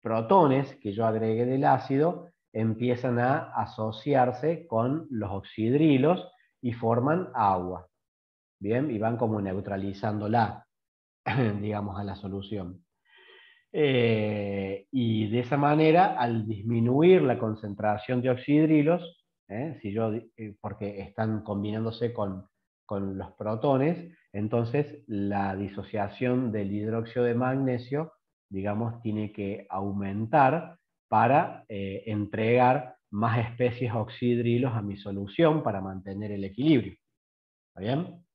protones que yo agregué del ácido empiezan a asociarse con los oxidrilos y forman agua. Bien, y van como neutralizándola, digamos, a la solución. Y de esa manera, al disminuir la concentración de oxidrilos, porque están combinándose con los protones, entonces la disociación del hidróxido de magnesio, digamos, tiene que aumentar para entregar más especies oxidrilos a mi solución para mantener el equilibrio. ¿Está bien?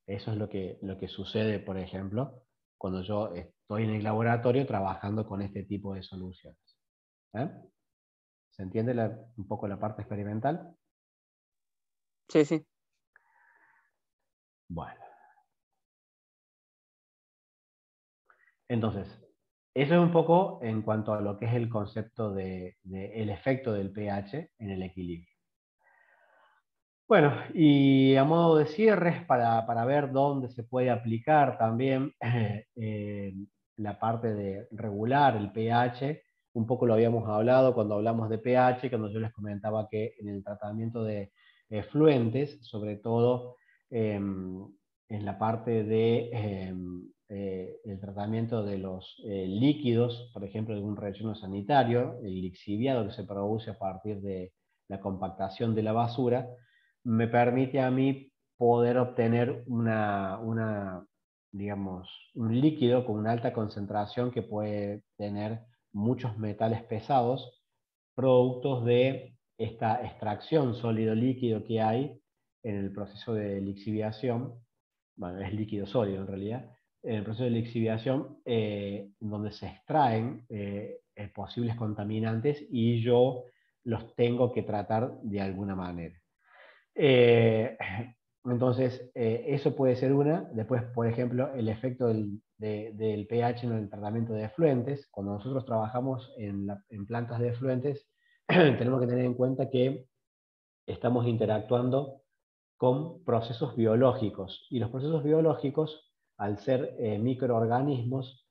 Eso es lo que sucede, por ejemplo, cuando yo estoy en el laboratorio trabajando con este tipo de soluciones. ¿Eh? ¿Se entiende un poco la parte experimental? Sí, sí. Bueno. Entonces, eso es un poco en cuanto a lo que es el concepto del efecto del pH en el equilibrio. Bueno, y a modo de cierre, para ver dónde se puede aplicar también la parte de regular el pH, un poco lo habíamos hablado cuando hablamos de pH, cuando yo les comentaba que en el tratamiento de efluentes, sobre todo en la parte de el tratamiento de los líquidos, por ejemplo, de un relleno sanitario, el lixiviado que se produce a partir de la compactación de la basura, me permite a mí poder obtener digamos, un líquido con una alta concentración que puede tener muchos metales pesados, productos de esta extracción sólido-líquido que hay en el proceso de lixiviación. Bueno, es líquido sólido en realidad. En el proceso de lixiviación, donde se extraen posibles contaminantes y yo los tengo que tratar de alguna manera. Entonces, eso puede ser una. Después, por ejemplo, el efecto del pH en el tratamiento de efluentes. Cuando nosotros trabajamos en plantas de efluentes, tenemos que tener en cuenta que estamos interactuando con procesos biológicos. Y los procesos biológicos, al ser microorganismos,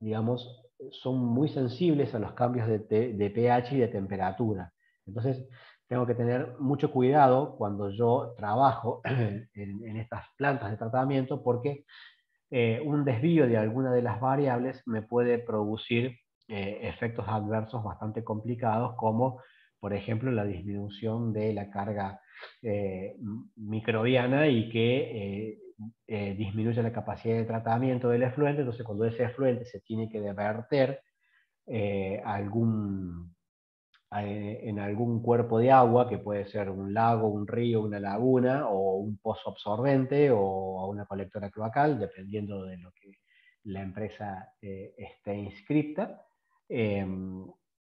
digamos, son muy sensibles a los cambios de pH y de temperatura. Entonces, tengo que tener mucho cuidado cuando yo trabajo en estas plantas de tratamiento, porque un desvío de alguna de las variables me puede producir efectos adversos bastante complicados, como por ejemplo la disminución de la carga microbiana, y que disminuye la capacidad de tratamiento del efluente. Entonces, cuando ese efluente se tiene que verter en algún cuerpo de agua, que puede ser un lago, un río, una laguna, o un pozo absorbente, o una colectora cloacal, dependiendo de lo que la empresa esté inscripta.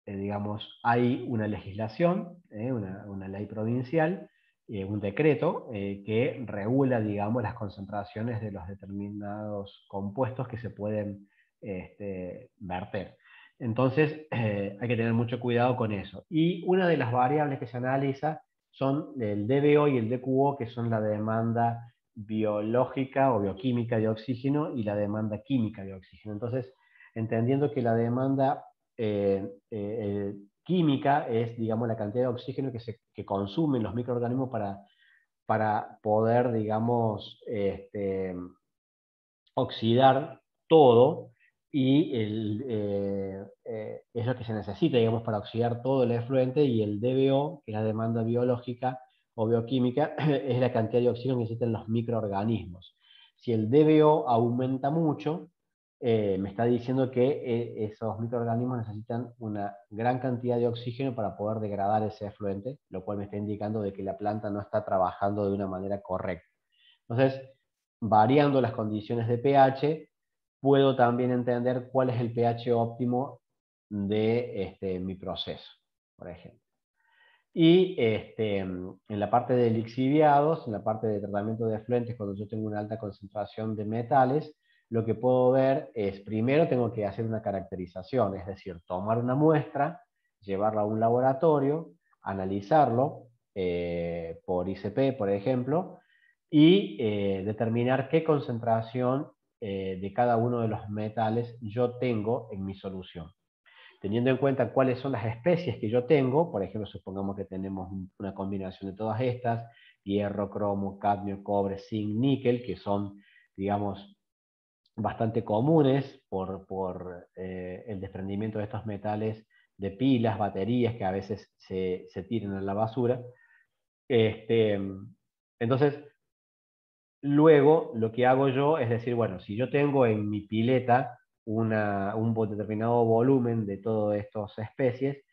Digamos, hay una legislación, una ley provincial, un decreto que regula, digamos, las concentraciones de los determinados compuestos que se pueden verter. Entonces, hay que tener mucho cuidado con eso. Y una de las variables que se analiza son el DBO y el DQO, que son la demanda biológica o bioquímica de oxígeno y la demanda química de oxígeno. Entonces, entendiendo que la demanda química es, digamos, la cantidad de oxígeno que consumen los microorganismos para poder, digamos, oxidar todo, y es lo que se necesita, digamos, para oxidar todo el efluente. Y el DBO, que es la demanda biológica o bioquímica, es la cantidad de oxígeno que necesitan los microorganismos. Si el DBO aumenta mucho, me está diciendo que esos microorganismos necesitan una gran cantidad de oxígeno para poder degradar ese efluente, lo cual me está indicando de que la planta no está trabajando de una manera correcta. Entonces, variando las condiciones de pH, puedo también entender cuál es el pH óptimo de mi proceso, por ejemplo. Y en la parte de lixiviados, en la parte de tratamiento de efluentes, cuando yo tengo una alta concentración de metales, lo que puedo ver es, primero tengo que hacer una caracterización, es decir, tomar una muestra, llevarla a un laboratorio, analizarlo por ICP, por ejemplo, y determinar qué concentración de cada uno de los metales yo tengo en mi solución. Teniendo en cuenta cuáles son las especies que yo tengo, por ejemplo, supongamos que tenemos una combinación de todas estas: hierro, cromo, cadmio, cobre, zinc, níquel, que son, digamos, bastante comunes por el desprendimiento de estos metales de pilas, baterías, que a veces se tiran a la basura. Entonces, luego lo que hago yo es decir, bueno, si yo tengo en mi pileta un determinado volumen de todas estas especies,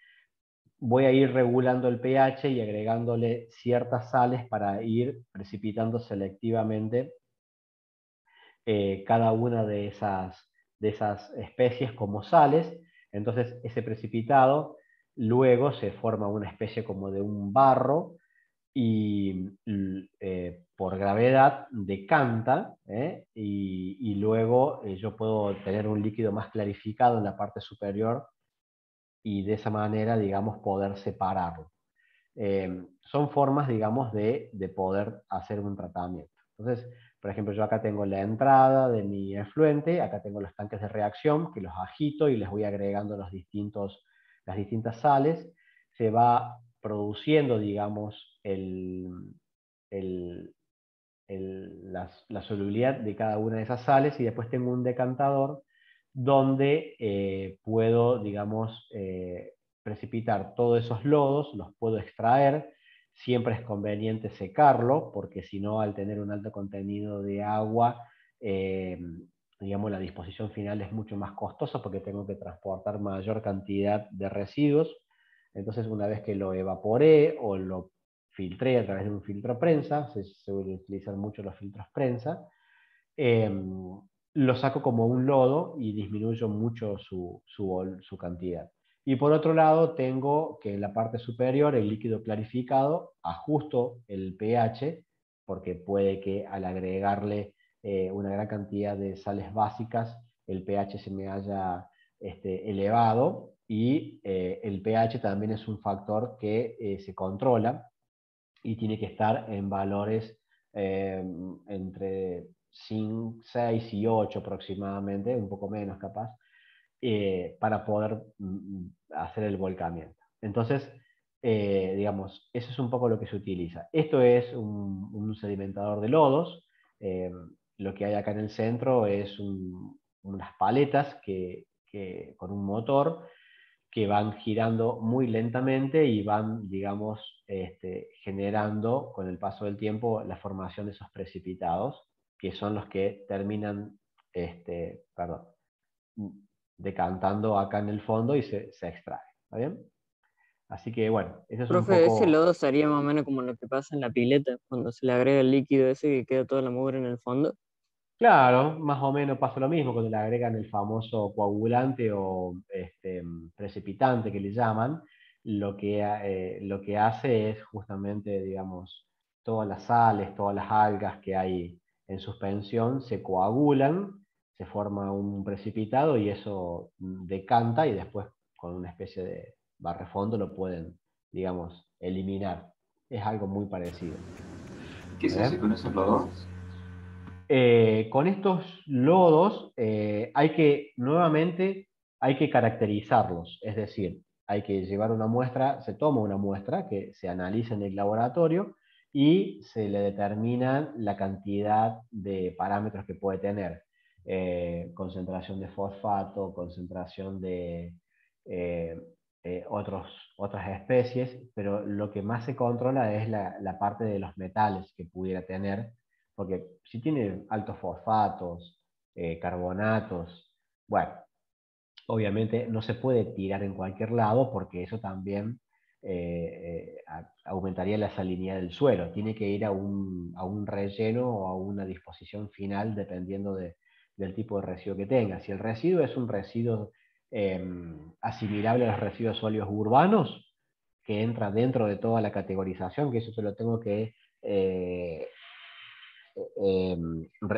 voy a ir regulando el pH y agregándole ciertas sales para ir precipitando selectivamente cada una de esas especies como sales. Entonces, ese precipitado luego se forma una especie como de un barro, y por gravedad decanta, y luego yo puedo tener un líquido más clarificado en la parte superior, y de esa manera, digamos, poder separarlo. Son formas, digamos, de poder hacer un tratamiento. Entonces, por ejemplo, yo acá tengo la entrada de mi efluente, acá tengo los tanques de reacción, que los agito y les voy agregando las distintas sales. Se va produciendo, digamos, la solubilidad de cada una de esas sales, y después tengo un decantador donde puedo, digamos, precipitar todos esos lodos, los puedo extraer. Siempre es conveniente secarlo, porque si no, al tener un alto contenido de agua, digamos, la disposición final es mucho más costosa, porque tengo que transportar mayor cantidad de residuos. Entonces, una vez que lo evaporé o lo filtré a través de un filtro prensa, se suelen utilizar mucho los filtros prensa, lo saco como un lodo y disminuyo mucho su cantidad. Y por otro lado, tengo que en la parte superior, el líquido clarificado, ajusto el pH, porque puede que al agregarle una gran cantidad de sales básicas, el pH se me haya elevado, y el pH también es un factor que se controla y tiene que estar en valores entre 6 y 8 aproximadamente, un poco menos capaz, para poder hacer el volcamiento. Entonces, digamos, eso es un poco lo que se utiliza. Esto es un sedimentador de lodos. Lo que hay acá en el centro es unas paletas con un motor que van girando muy lentamente y van, digamos, generando con el paso del tiempo la formación de esos precipitados, que son los que terminan, perdón, decantando acá en el fondo y se extrae. ¿Está bien? Así que bueno, eso es un Profe, ese poco... lodo sería más o menos como lo que pasa en la pileta, cuando se le agrega el líquido ese que queda toda la mugre en el fondo. Claro, más o menos pasa lo mismo cuando le agregan el famoso coagulante o precipitante que le llaman. Lo que hace es justamente, digamos, todas las sales, todas las algas que hay en suspensión se coagulan, se forma un precipitado y eso decanta y después con una especie de barrefondo lo pueden, digamos, eliminar. Es algo muy parecido. ¿Qué se hace con esos lodos? Con estos lodos nuevamente hay que caracterizarlos, es decir, hay que llevar una muestra, se toma una muestra que se analiza en el laboratorio y se le determina la cantidad de parámetros que puede tener. Concentración de fosfato, concentración de eh, otras especies, pero lo que más se controla es la parte de los metales que pudiera tener, porque si tiene altos fosfatos, carbonatos, bueno, obviamente no se puede tirar en cualquier lado porque eso también aumentaría la salinidad del suelo. Tiene que ir a un relleno o a una disposición final dependiendo del tipo de residuo que tenga. Si el residuo es un residuo asimilable a los residuos sólidos urbanos, que entra dentro de toda la categorización, que eso se lo tengo que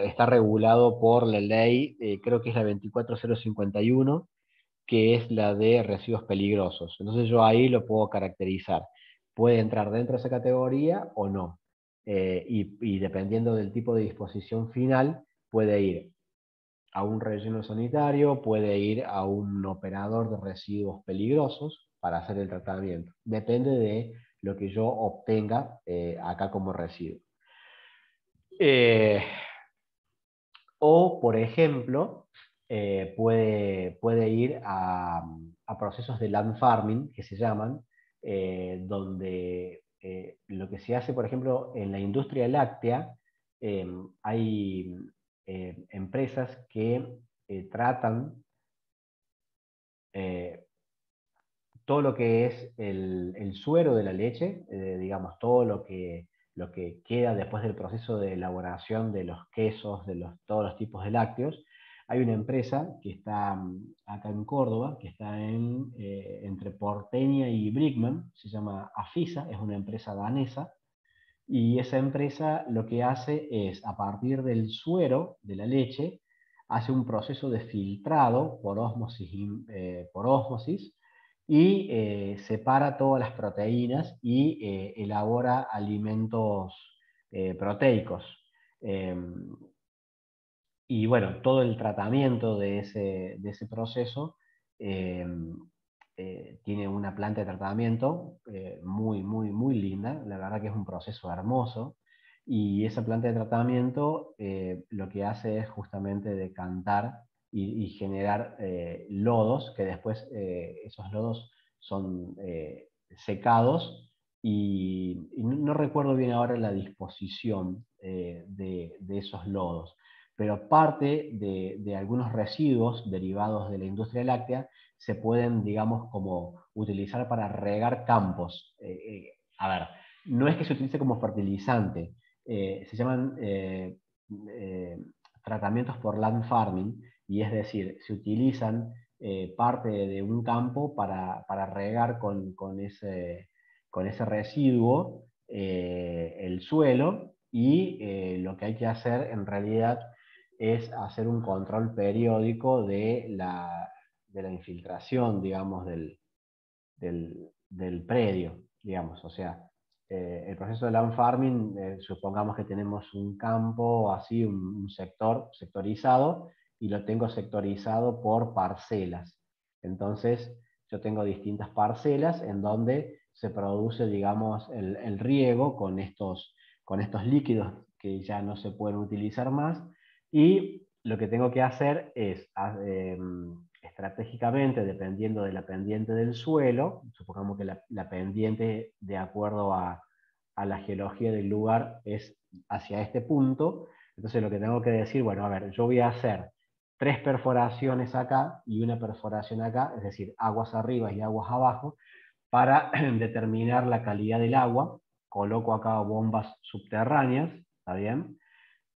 está regulado por la ley, creo que es la 24051, que es la de residuos peligrosos. Entonces yo ahí lo puedo caracterizar. Puede entrar dentro de esa categoría o no. Y dependiendo del tipo de disposición final, puede ir a un relleno sanitario, puede ir a un operador de residuos peligrosos para hacer el tratamiento. Depende de lo que yo obtenga acá como residuo. O, por ejemplo, puede ir a procesos de land farming, que se llaman, donde lo que se hace, por ejemplo, en la industria láctea, hay empresas que tratan todo lo que es el suero de la leche, digamos, todo lo que queda después del proceso de elaboración de los quesos, todos los tipos de lácteos. Hay una empresa que está acá en Córdoba, que está entre Porteña y Brickman, se llama Afisa, es una empresa danesa, y esa empresa lo que hace es, a partir del suero de la leche, hace un proceso de filtrado por ósmosis y separa todas las proteínas y elabora alimentos proteicos. Y bueno, todo el tratamiento de ese proceso tiene una planta de tratamiento muy linda, la verdad que es un proceso hermoso, y esa planta de tratamiento lo que hace es justamente decantar y generar lodos, que después esos lodos son secados, y no recuerdo bien ahora la disposición de esos lodos, pero parte de algunos residuos derivados de la industria láctea se pueden, digamos, como utilizar para regar campos. A ver, no es que se utilice como fertilizante, se llaman eh, tratamientos por land farming, y es decir, se utilizan parte de un campo para regar con ese residuo el suelo, y lo que hay que hacer en realidad es hacer un control periódico de la infiltración, digamos, del predio, digamos. O sea, el proceso de land farming, supongamos que tenemos un campo así, un sector sectorizado, y lo tengo sectorizado por parcelas. Entonces, yo tengo distintas parcelas en donde se produce, digamos, el riego con estos líquidos que ya no se pueden utilizar más, y lo que tengo que hacer es, estratégicamente, dependiendo de la pendiente del suelo, supongamos que la pendiente, de acuerdo a la geología del lugar, es hacia este punto, entonces lo que tengo que decir, bueno, a ver, yo voy a hacer 3 perforaciones acá y una perforación acá, es decir, aguas arriba y aguas abajo, para determinar la calidad del agua. Coloco acá bombas subterráneas, ¿está bien?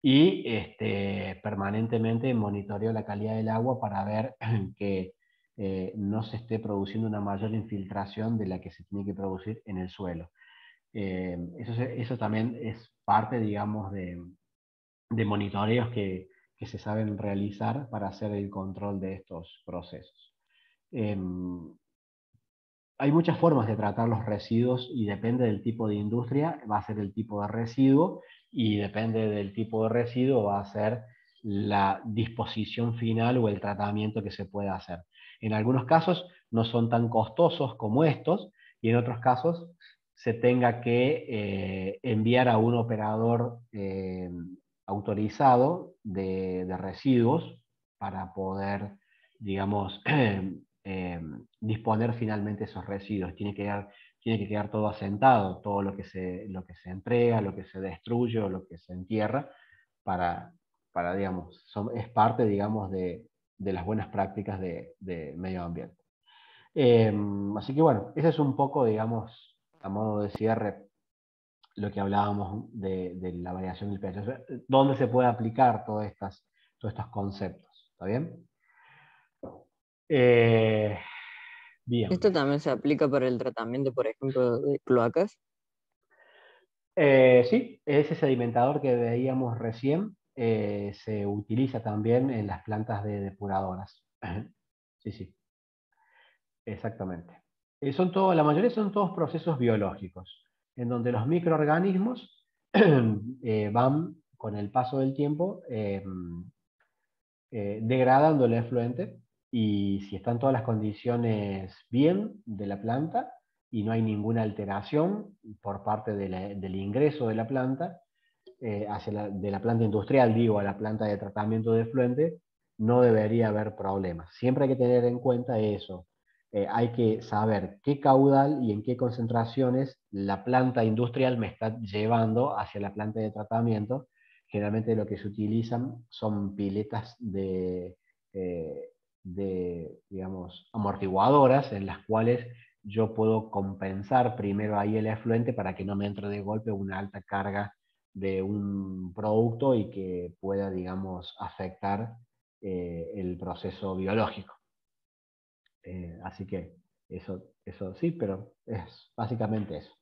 Y permanentemente monitoreo la calidad del agua para ver que no se esté produciendo una mayor infiltración de la que se tiene que producir en el suelo. Eso también es parte, digamos, de monitoreos que se saben realizar para hacer el control de estos procesos. Hay muchas formas de tratar los residuos y depende del tipo de industria, va a ser el tipo de residuo, y depende del tipo de residuo va a ser la disposición final o el tratamiento que se pueda hacer. En algunos casos no son tan costosos como estos, y en otros casos se tenga que enviar a un operador autorizado de residuos para poder, digamos, disponer finalmente esos residuos. Tiene que quedar todo asentado, todo lo que se entrega, lo que se destruye o lo que se entierra, para digamos, es parte, digamos, de las buenas prácticas de medio ambiente. Así que bueno, ese es un poco, digamos, a modo de cierre, lo que hablábamos de la variación del pH. O sea, ¿dónde se puede aplicar todos estos conceptos? ¿Está bien? Bien. ¿Esto también se aplica para el tratamiento, por ejemplo, de cloacas? Sí, ese sedimentador que veíamos recién se utiliza también en las plantas de depuradoras. Sí, sí, exactamente. La mayoría son todos procesos biológicos, en donde los microorganismos van, con el paso del tiempo, degradando el efluente, y si están todas las condiciones bien de la planta y no hay ninguna alteración por parte del ingreso de la planta, de la planta industrial, digo, a la planta de tratamiento de efluente, no debería haber problemas. Siempre hay que tener en cuenta eso. Hay que saber qué caudal y en qué concentraciones la planta industrial me está llevando hacia la planta de tratamiento. Generalmente lo que se utilizan son piletas digamos, amortiguadoras, en las cuales yo puedo compensar primero ahí el efluente para que no me entre de golpe una alta carga de un producto y que pueda, digamos, afectar el proceso biológico. Así que eso sí, pero es básicamente eso.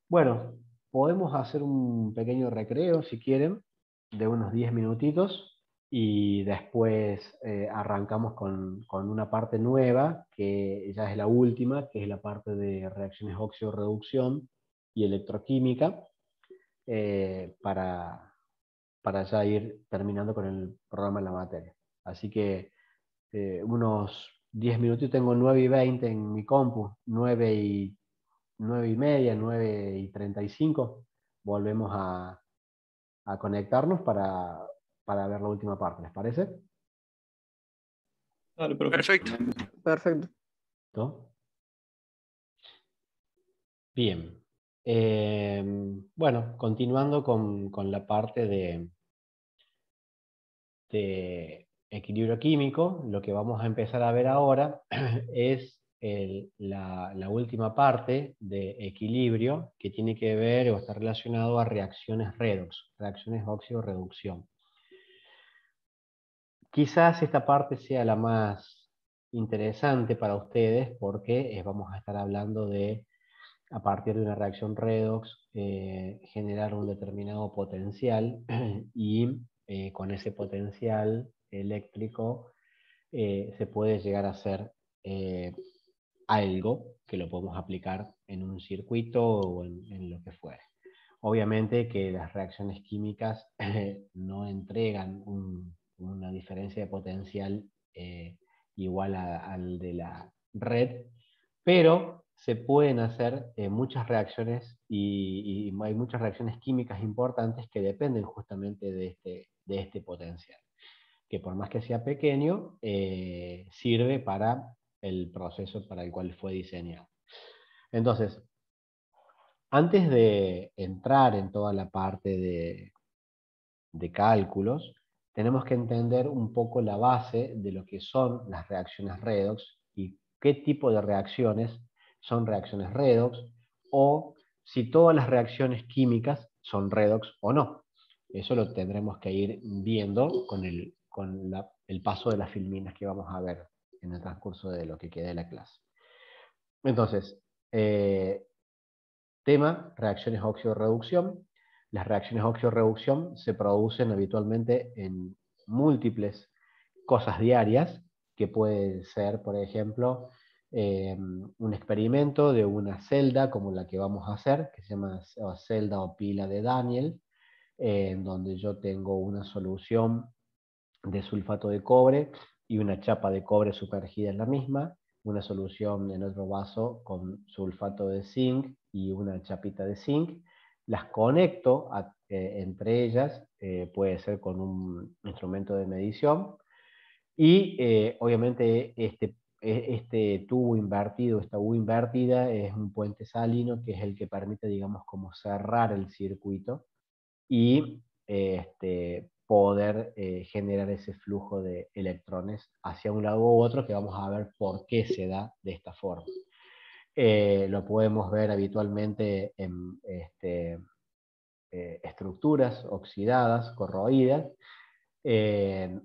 Bueno, podemos hacer un pequeño recreo, si quieren, de unos 10 minutitos, y después arrancamos con una parte nueva, que ya es la última, que es la parte de reacciones óxido-reducción y electroquímica, para ya ir terminando con el programa en la materia. Así que unos 10 minutos, tengo 9:20 en mi compu, 9:30, 9:35, volvemos a conectarnos para ver la última parte, ¿les parece? Dale, Perfecto. Perfecto. ¿No? Bien. Bueno, continuando con la parte de equilibrio químico, lo que vamos a empezar a ver ahora es la última parte de equilibrio, que tiene que ver o está relacionado a reacciones redox, reacciones óxido-reducción. Quizás esta parte sea la más interesante para ustedes, porque vamos a estar hablando de, a partir de una reacción redox, generar un determinado potencial y con ese potencial eléctrico se puede llegar a hacer algo que lo podemos aplicar en un circuito o en lo que fuere. Obviamente que las reacciones químicas no entregan una diferencia de potencial igual al de la red, pero se pueden hacer muchas reacciones y hay muchas reacciones químicas importantes que dependen justamente de este potencial, que por más que sea pequeño, sirve para el proceso para el cual fue diseñado. Entonces, antes de entrar en toda la parte de cálculos, tenemos que entender un poco la base de lo que son las reacciones redox y qué tipo de reacciones son reacciones redox, o si todas las reacciones químicas son redox o no. Eso lo tendremos que ir viendo con el paso de las filminas que vamos a ver en el transcurso de lo que quede de la clase. Entonces, tema, reacciones óxido-reducción. Las reacciones óxido-reducción se producen habitualmente en múltiples cosas diarias, que puede ser, por ejemplo, un experimento de una celda como la que vamos a hacer, que se llama celda o pila de Daniel, en donde yo tengo una solución de sulfato de cobre y una chapa de cobre sumergida en la misma, una solución en otro vaso con sulfato de zinc y una chapita de zinc. Las conecto entre ellas, puede ser con un instrumento de medición, y obviamente este tubo invertido, esta U invertida, es un puente salino que es el que permite, digamos, como cerrar el circuito y poder generar ese flujo de electrones hacia un lado u otro, que vamos a ver por qué se da de esta forma. Lo podemos ver habitualmente en estructuras oxidadas, corroídas,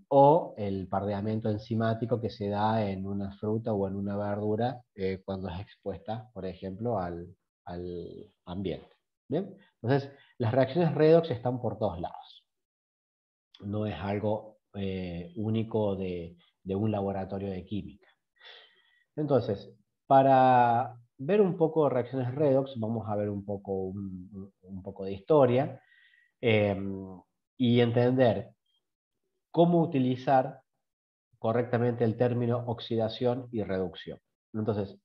o el pardeamiento enzimático que se da en una fruta o en una verdura cuando es expuesta, por ejemplo, al ambiente. ¿Bien? Entonces, las reacciones redox están por todos lados. No es algo único de un laboratorio de química. Entonces, para ver un poco reacciones redox, vamos a ver un poco de historia y entender cómo utilizar correctamente el término oxidación y reducción. Entonces,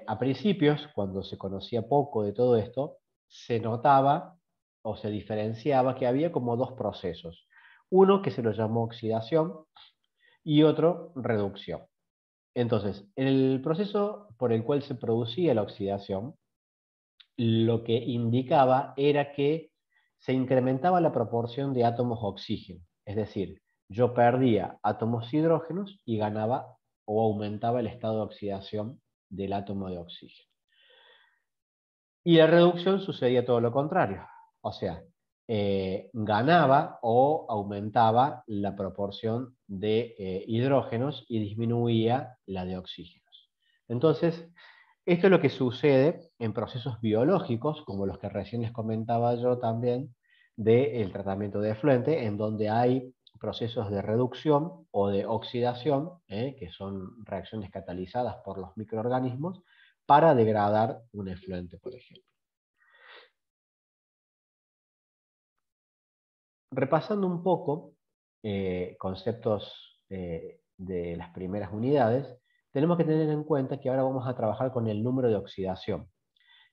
a principios, cuando se conocía poco de todo esto, se notaba o se diferenciaba que había como dos procesos. Uno que se lo llamó oxidación y otro reducción. Entonces, el proceso por el cual se producía la oxidación, lo que indicaba era que se incrementaba la proporción de átomos oxígeno. Es decir, yo perdía átomos hidrógenos y ganaba o aumentaba el estado de oxidación del átomo de oxígeno. Y la reducción sucedía todo lo contrario. O sea, ganaba o aumentaba la proporción de hidrógenos y disminuía la de oxígenos. Entonces, esto es lo que sucede en procesos biológicos, como los que recién les comentaba yo también, del tratamiento de efluente, en donde hay procesos de reducción o de oxidación, que son reacciones catalizadas por los microorganismos, para degradar un efluente, por ejemplo. Repasando un poco conceptos de las primeras unidades, tenemos que tener en cuenta que ahora vamos a trabajar con el número de oxidación.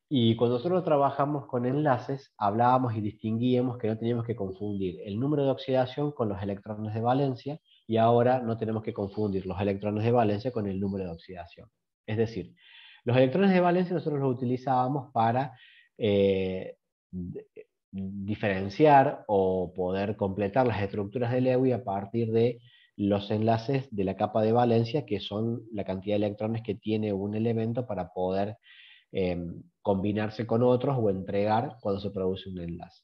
Y cuando nosotros trabajamos con enlaces, hablábamos y distinguíamos que no teníamos que confundir el número de oxidación con los electrones de valencia, y ahora no tenemos que confundir los electrones de valencia con el número de oxidación. Es decir, los electrones de valencia nosotros los utilizábamos para diferenciar o poder completar las estructuras de Lewis a partir de los enlaces de la capa de valencia, que son la cantidad de electrones que tiene un elemento para poder combinarse con otros o entregar cuando se produce un enlace.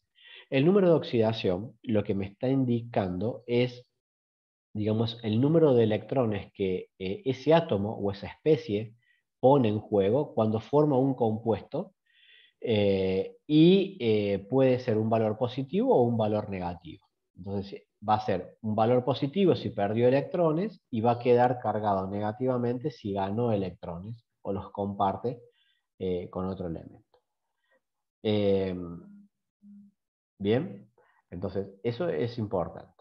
El número de oxidación lo que me está indicando es, digamos, el número de electrones que ese átomo o esa especie pone en juego cuando forma un compuesto, y puede ser un valor positivo o un valor negativo. Entonces va a ser un valor positivo si perdió electrones y va a quedar cargado negativamente si ganó electrones o los comparte con otro elemento. Bien, entonces eso es importante.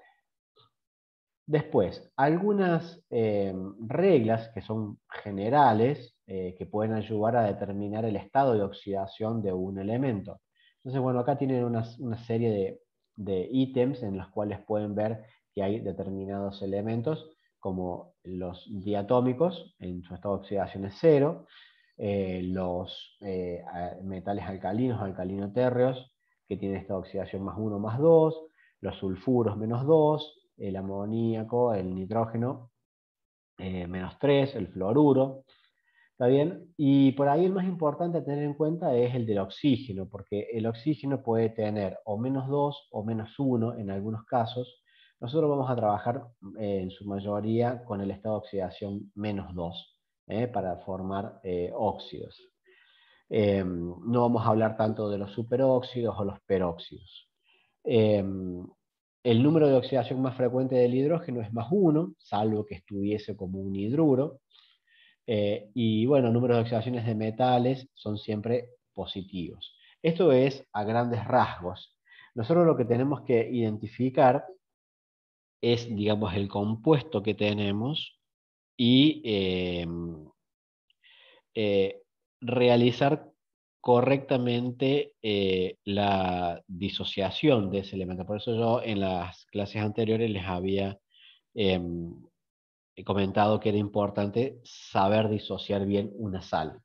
Después, algunas reglas que son generales que pueden ayudar a determinar el estado de oxidación de un elemento. Entonces, bueno, acá tienen una serie de ítems en los cuales pueden ver que hay determinados elementos, como los diatómicos, en su estado de oxidación es 0, los metales alcalinos, alcalino-térreos, que tienen estado de oxidación +1, +2, los sulfuros -2, el amoníaco, el nitrógeno, -3, el fluoruro, ¿está bien? Y por ahí el más importante a tener en cuenta es el del oxígeno, porque el oxígeno puede tener o -2 o -1 en algunos casos. Nosotros vamos a trabajar en su mayoría con el estado de oxidación -2, para formar óxidos. No vamos a hablar tanto de los superóxidos o los peróxidos. El número de oxidación más frecuente del hidrógeno es +1, salvo que estuviese como un hidruro. Y bueno, números de oxidaciones de metales son siempre positivos. Esto es a grandes rasgos. Nosotros lo que tenemos que identificar es, digamos, el compuesto que tenemos y realizar correctamente la disociación de ese elemento. Por eso yo en las clases anteriores les había comentado que era importante saber disociar bien una sal.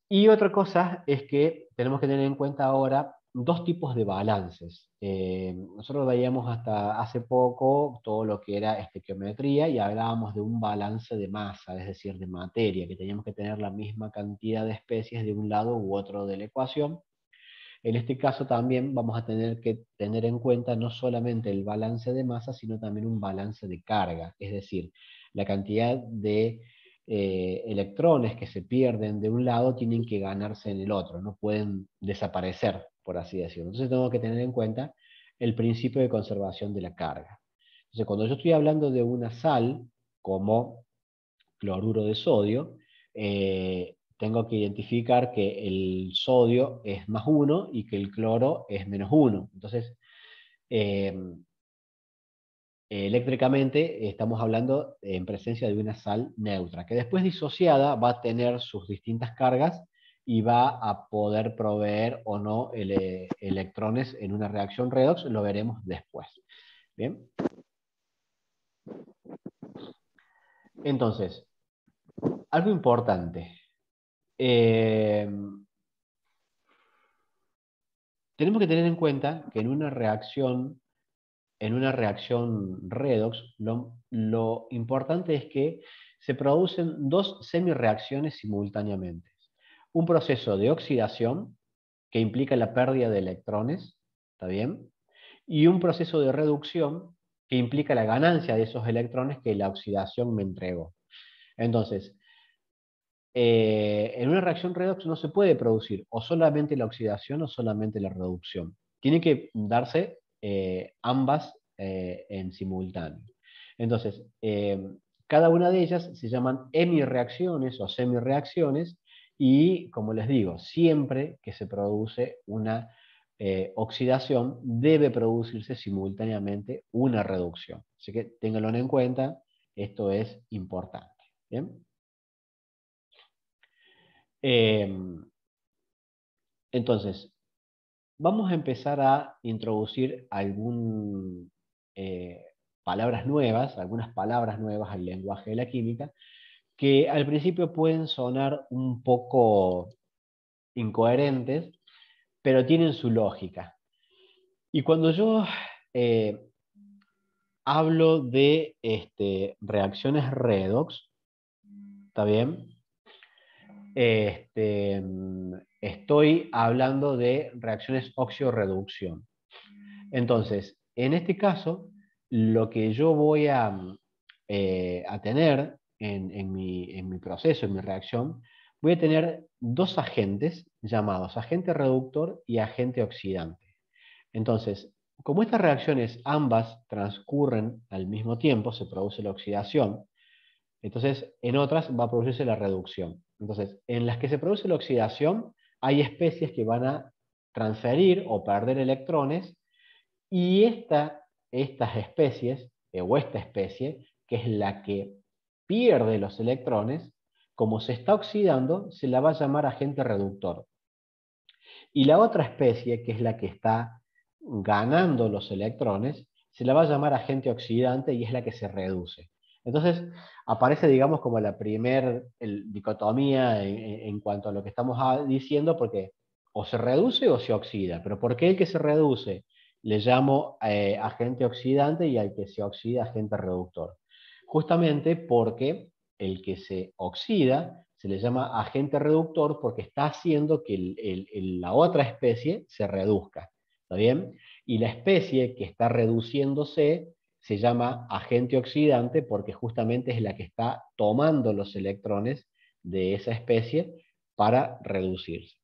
Y otra cosa es que tenemos que tener en cuenta ahora dos tipos de balances. Nosotros veíamos hasta hace poco todo lo que era estequiometría y hablábamos de un balance de masa, es decir, de materia, que teníamos que tener la misma cantidad de especies de un lado u otro de la ecuación. En este caso también vamos a tener que tener en cuenta no solamente el balance de masa, sino también un balance de carga, es decir, la cantidad de electrones que se pierden de un lado tienen que ganarse en el otro, no pueden desaparecer, por así decirlo. Entonces tengo que tener en cuenta el principio de conservación de la carga. Entonces cuando yo estoy hablando de una sal, como cloruro de sodio, tengo que identificar que el sodio es +1 y que el cloro es -1. Entonces, eléctricamente estamos hablando en presencia de una sal neutra, que después disociada va a tener sus distintas cargas y va a poder proveer o no electrones en una reacción redox, lo veremos después. ¿Bien? Entonces, algo importante. Tenemos que tener en cuenta que en una reacción redox, lo importante es que se producen dos semireacciones simultáneamente. Un proceso de oxidación, que implica la pérdida de electrones, ¿está bien? Y un proceso de reducción, que implica la ganancia de esos electrones que la oxidación me entregó. Entonces, en una reacción redox no se puede producir o solamente la oxidación o solamente la reducción. Tiene que darse ambas en simultáneo. Entonces, cada una de ellas se llaman hemireacciones o semireacciones y, como les digo, siempre que se produce una oxidación debe producirse simultáneamente una reducción. Así que ténganlo en cuenta, esto es importante. ¿Bien? Entonces, vamos a empezar a introducir algunas palabras nuevas al lenguaje de la química, que al principio pueden sonar un poco incoherentes, pero tienen su lógica. Y cuando yo hablo de reacciones redox, ¿está bien? Estoy hablando de reacciones óxido-reducción. Entonces, en este caso, lo que yo voy a tener en mi proceso, en mi reacción, voy a tener dos agentes llamados agente reductor y agente oxidante. Entonces, como estas reacciones ambas transcurren al mismo tiempo, se produce la oxidación, entonces en otras va a producirse la reducción. Entonces, en las que se produce la oxidación, hay especies que van a transferir o perder electrones, y estas especies, o esta especie, que es la que pierde los electrones, como se está oxidando, se la va a llamar agente reductor. Y la otra especie, que es la que está ganando los electrones, se la va a llamar agente oxidante y es la que se reduce. Entonces, aparece, digamos, como la primer dicotomía en cuanto a lo que estamos diciendo, porque o se reduce o se oxida. Pero ¿por qué el que se reduce le llamo agente oxidante y al que se oxida agente reductor? Justamente porque el que se oxida se le llama agente reductor porque está haciendo que la otra especie se reduzca. ¿Está bien? Y la especie que está reduciéndose se llama agente oxidante porque justamente es la que está tomando los electrones de esa especie para reducirse.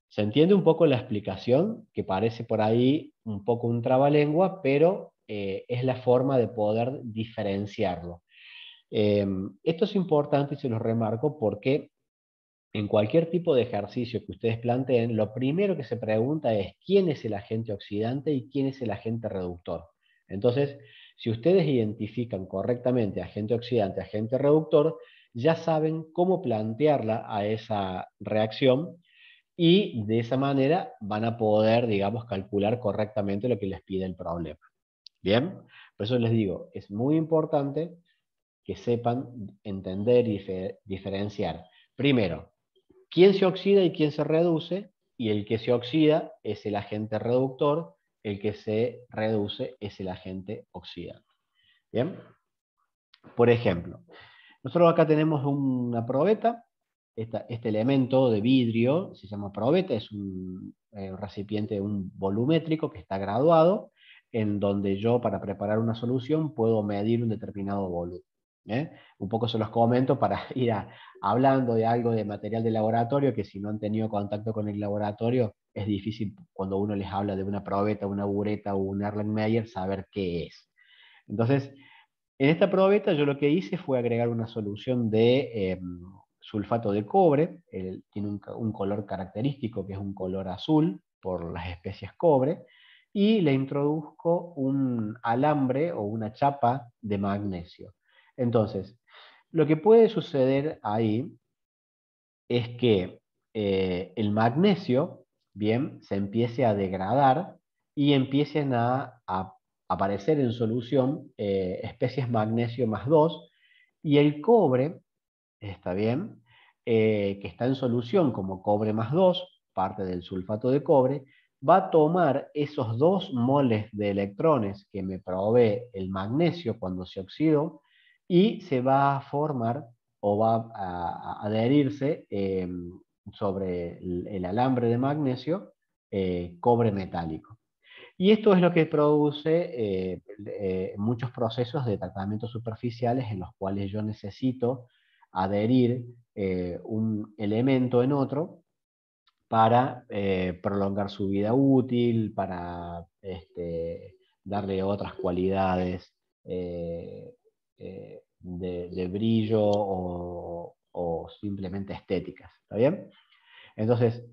¿Se entiende un poco la explicación? Que parece por ahí un poco un trabalengua, pero es la forma de poder diferenciarlo. Esto es importante y se los remarco porque en cualquier tipo de ejercicio que ustedes planteen, lo primero que se pregunta es quién es el agente oxidante y quién es el agente reductor. Entonces, si ustedes identifican correctamente agente oxidante, agente reductor, ya saben cómo plantearla a esa reacción y de esa manera van a poder, digamos, calcular correctamente lo que les pide el problema. ¿Bien? Por eso les digo, es muy importante que sepan entender y diferenciar. Primero, quién se oxida y quién se reduce, y el que se oxida es el agente reductor, el que se reduce es el agente oxidante. ¿Bien? Por ejemplo, nosotros acá tenemos una probeta, este elemento de vidrio se llama probeta, es un recipiente, un volumétrico que está graduado, en donde yo para preparar una solución puedo medir un determinado volumen. Un poco se los comento para ir hablando de algo de material de laboratorio, que si no han tenido contacto con el laboratorio, es difícil cuando uno les habla de una probeta, una bureta o un Erlenmeyer saber qué es. Entonces, en esta probeta yo lo que hice fue agregar una solución de sulfato de cobre, tiene un color característico que es un color azul por las especies cobre, y le introduzco un alambre o una chapa de magnesio. Entonces, lo que puede suceder ahí es que el magnesio, bien, se empiece a degradar y empiecen a aparecer en solución especies magnesio más 2, y el cobre, está bien, que está en solución como cobre más 2, parte del sulfato de cobre, va a tomar esos 2 moles de electrones que me provee el magnesio cuando se oxidó y se va a formar o va a adherirse sobre el alambre de magnesio cobre metálico. Y esto es lo que produce muchos procesos de tratamiento superficiales en los cuales yo necesito adherir un elemento en otro para prolongar su vida útil, para darle otras cualidades de brillo o simplemente estéticas. ¿Está bien? Entonces,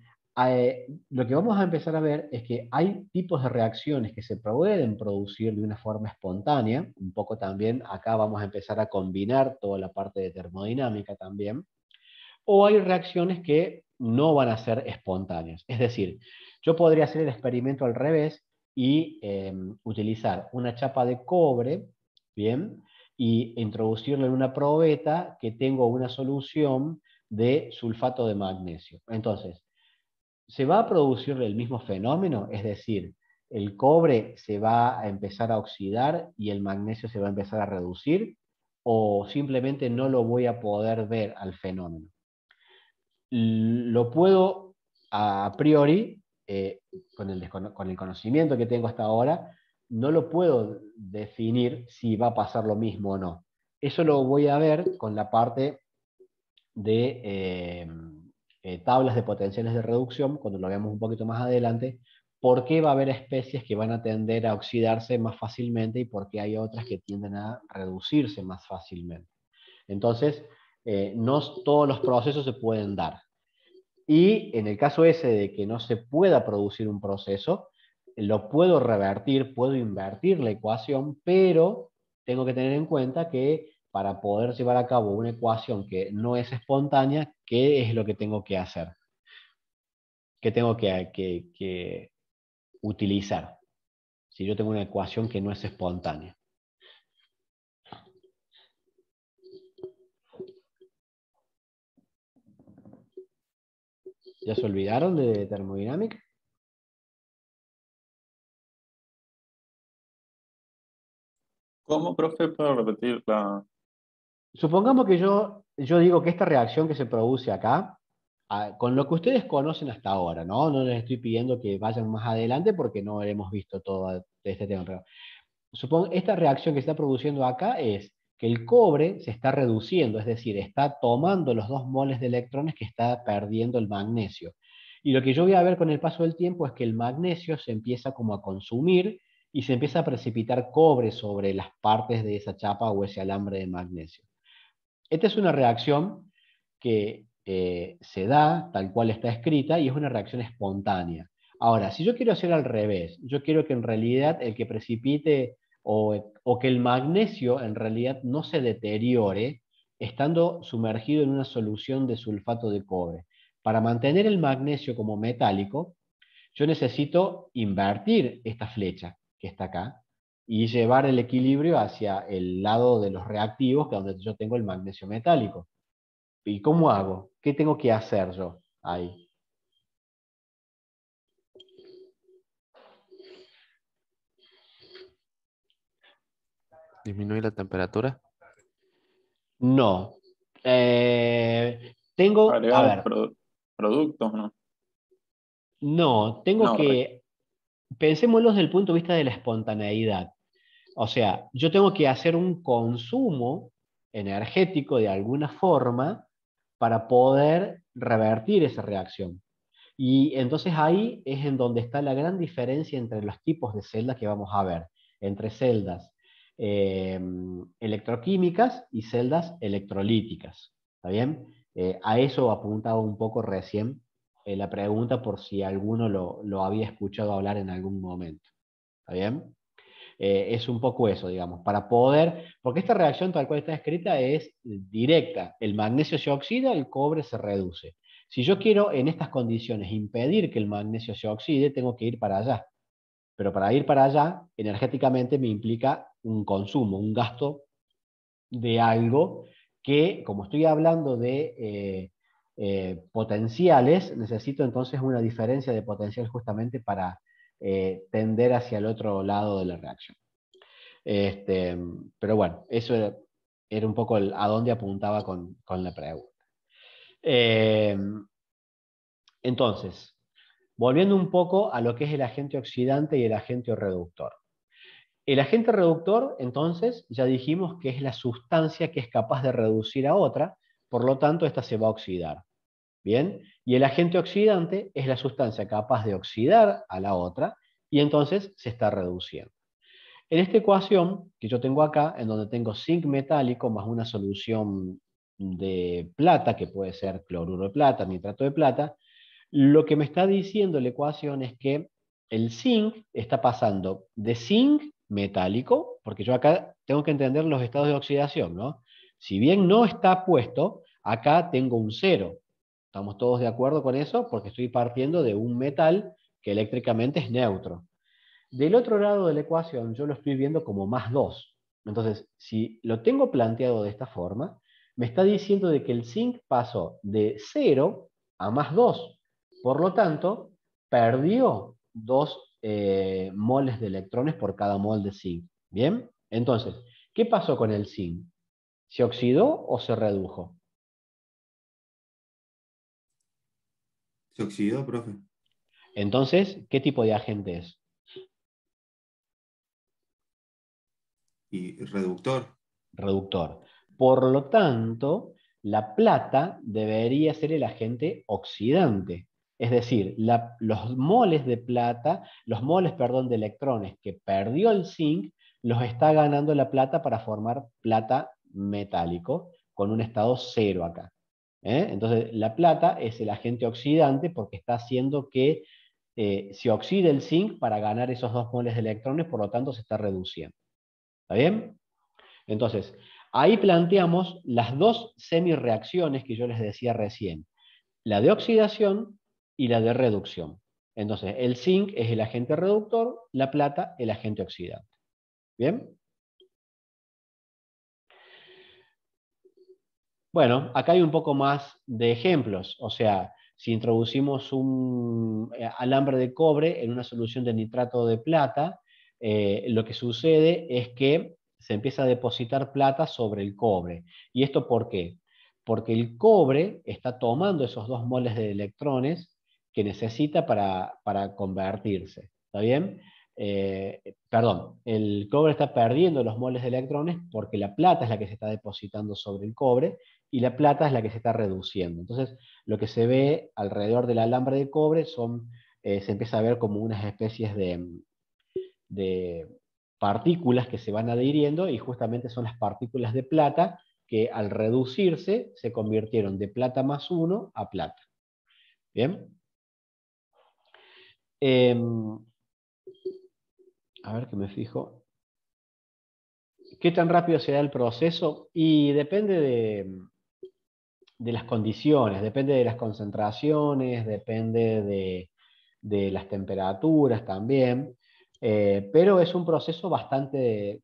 lo que vamos a empezar a ver es que hay tipos de reacciones que se pueden producir de una forma espontánea, un poco también acá vamos a empezar a combinar toda la parte de termodinámica también, o hay reacciones que no van a ser espontáneas. Es decir, yo podría hacer el experimento al revés y utilizar una chapa de cobre, ¿bien? Y introducirlo en una probeta que tengo una solución de sulfato de magnesio. Entonces, ¿se va a producir el mismo fenómeno? Es decir, el cobre se va a empezar a oxidar y el magnesio se va a empezar a reducir, o simplemente no lo voy a poder ver al fenómeno. Lo puedo a priori, con el conocimiento que tengo hasta ahora, no lo puedo definir si va a pasar lo mismo o no. Eso lo voy a ver con la parte de tablas de potenciales de reducción, cuando lo veamos un poquito más adelante, por qué va a haber especies que van a tender a oxidarse más fácilmente y por qué hay otras que tienden a reducirse más fácilmente. Entonces, no todos los procesos se pueden dar. Y en el caso ese de que no se pueda producir un proceso, lo puedo revertir, puedo invertir la ecuación, pero tengo que tener en cuenta que para poder llevar a cabo una ecuación que no es espontánea, ¿qué es lo que tengo que hacer? ¿Qué tengo que utilizar? Si yo tengo una ecuación que no es espontánea. ¿Ya se olvidaron de termodinámica? ¿Cómo, profe? ¿Puedo repetir la...? Supongamos que yo digo que esta reacción que se produce acá, con lo que ustedes conocen hasta ahora, ¿no? No les estoy pidiendo que vayan más adelante porque no hemos visto todo este tema. Pero esta reacción que se está produciendo acá es que el cobre se está reduciendo, es decir, está tomando los 2 moles de electrones que está perdiendo el magnesio. Y lo que yo voy a ver con el paso del tiempo es que el magnesio se empieza como a consumir y se empieza a precipitar cobre sobre las partes de esa chapa o ese alambre de magnesio. Esta es una reacción que se da tal cual está escrita y es una reacción espontánea. Ahora, si yo quiero hacer al revés, yo quiero que en realidad el que precipite o que el magnesio en realidad no se deteriore estando sumergido en una solución de sulfato de cobre. Para mantener el magnesio como metálico, yo necesito invertir esta flecha que está acá y llevar el equilibrio hacia el lado de los reactivos, que es donde yo tengo el magnesio metálico. ¿Y cómo hago? ¿Qué tengo que hacer yo ahí? Disminuir la temperatura. No. Tengo, a Agregar ver, productos, ¿no? no, tengo No, que, pensémoslo desde el punto de vista de la espontaneidad. O sea, yo tengo que hacer un consumo energético de alguna forma para poder revertir esa reacción. Y entonces ahí es en donde está la gran diferencia entre los tipos de celdas que vamos a ver, entre celdas electroquímicas y celdas electrolíticas. ¿Está bien? A eso apuntaba un poco recién la pregunta por si alguno lo había escuchado hablar en algún momento. ¿Está bien? Es un poco eso, digamos, para poder, porque esta reacción tal cual está escrita es directa, el magnesio se oxida, el cobre se reduce. Si yo quiero en estas condiciones impedir que el magnesio se oxide, tengo que ir para allá. Pero para ir para allá, energéticamente me implica un consumo, un gasto de algo que, como estoy hablando de potenciales, necesito entonces una diferencia de potencial justamente para tender hacia el otro lado de la reacción. Pero bueno, eso era un poco a dónde apuntaba con la pregunta. Entonces, volviendo un poco a lo que es el agente oxidante y el agente reductor. El agente reductor, entonces, ya dijimos que es la sustancia que es capaz de reducir a otra, por lo tanto, esta se va a oxidar. ¿Bien? Y el agente oxidante es la sustancia capaz de oxidar a la otra, y entonces se está reduciendo. En esta ecuación que yo tengo acá, en donde tengo zinc metálico más una solución de plata, que puede ser cloruro de plata, nitrato de plata, lo que me está diciendo la ecuación es que el zinc está pasando de zinc metálico, porque yo acá tengo que entender los estados de oxidación, ¿no? Si bien no está puesto, acá tengo un cero. ¿Estamos todos de acuerdo con eso? Porque estoy partiendo de un metal que eléctricamente es neutro. Del otro lado de la ecuación yo lo estoy viendo como más 2. Entonces, si lo tengo planteado de esta forma, me está diciendo de que el zinc pasó de 0 a más 2. Por lo tanto, perdió 2 moles de electrones por cada mol de zinc. ¿Bien? Entonces, ¿qué pasó con el zinc? ¿Se oxidó o se redujo? Se oxidó, profe. Entonces, ¿qué tipo de agente es? Y reductor. Reductor. Por lo tanto, la plata debería ser el agente oxidante. Es decir, los moles de plata, los moles, perdón, de electrones que perdió el zinc, los está ganando la plata para formar plata metálico con un estado cero acá. Entonces, la plata es el agente oxidante porque está haciendo que se oxide el zinc para ganar esos 2 moles de electrones, por lo tanto se está reduciendo. ¿Está bien? Entonces, ahí planteamos las 2 semirreacciones que yo les decía recién, la de oxidación y la de reducción. Entonces, el zinc es el agente reductor, la plata el agente oxidante. ¿Bien? Bueno, acá hay un poco más de ejemplos. O sea, si introducimos un alambre de cobre en una solución de nitrato de plata, lo que sucede es que se empieza a depositar plata sobre el cobre. ¿Y esto por qué? Porque el cobre está tomando esos 2 moles de electrones que necesita para convertirse. ¿Está bien? Perdón, el cobre está perdiendo los moles de electrones porque la plata es la que se está depositando sobre el cobre y la plata es la que se está reduciendo. Entonces, lo que se ve alrededor del alambre de cobre se empieza a ver como unas especies de partículas que se van adhiriendo, y justamente son las partículas de plata que al reducirse se convirtieron de plata más 1 a plata. ¿Bien? A ver que me fijo. ¿Qué tan rápido se da el proceso? Y depende de las condiciones, depende de las concentraciones, depende de las temperaturas también, pero es un proceso bastante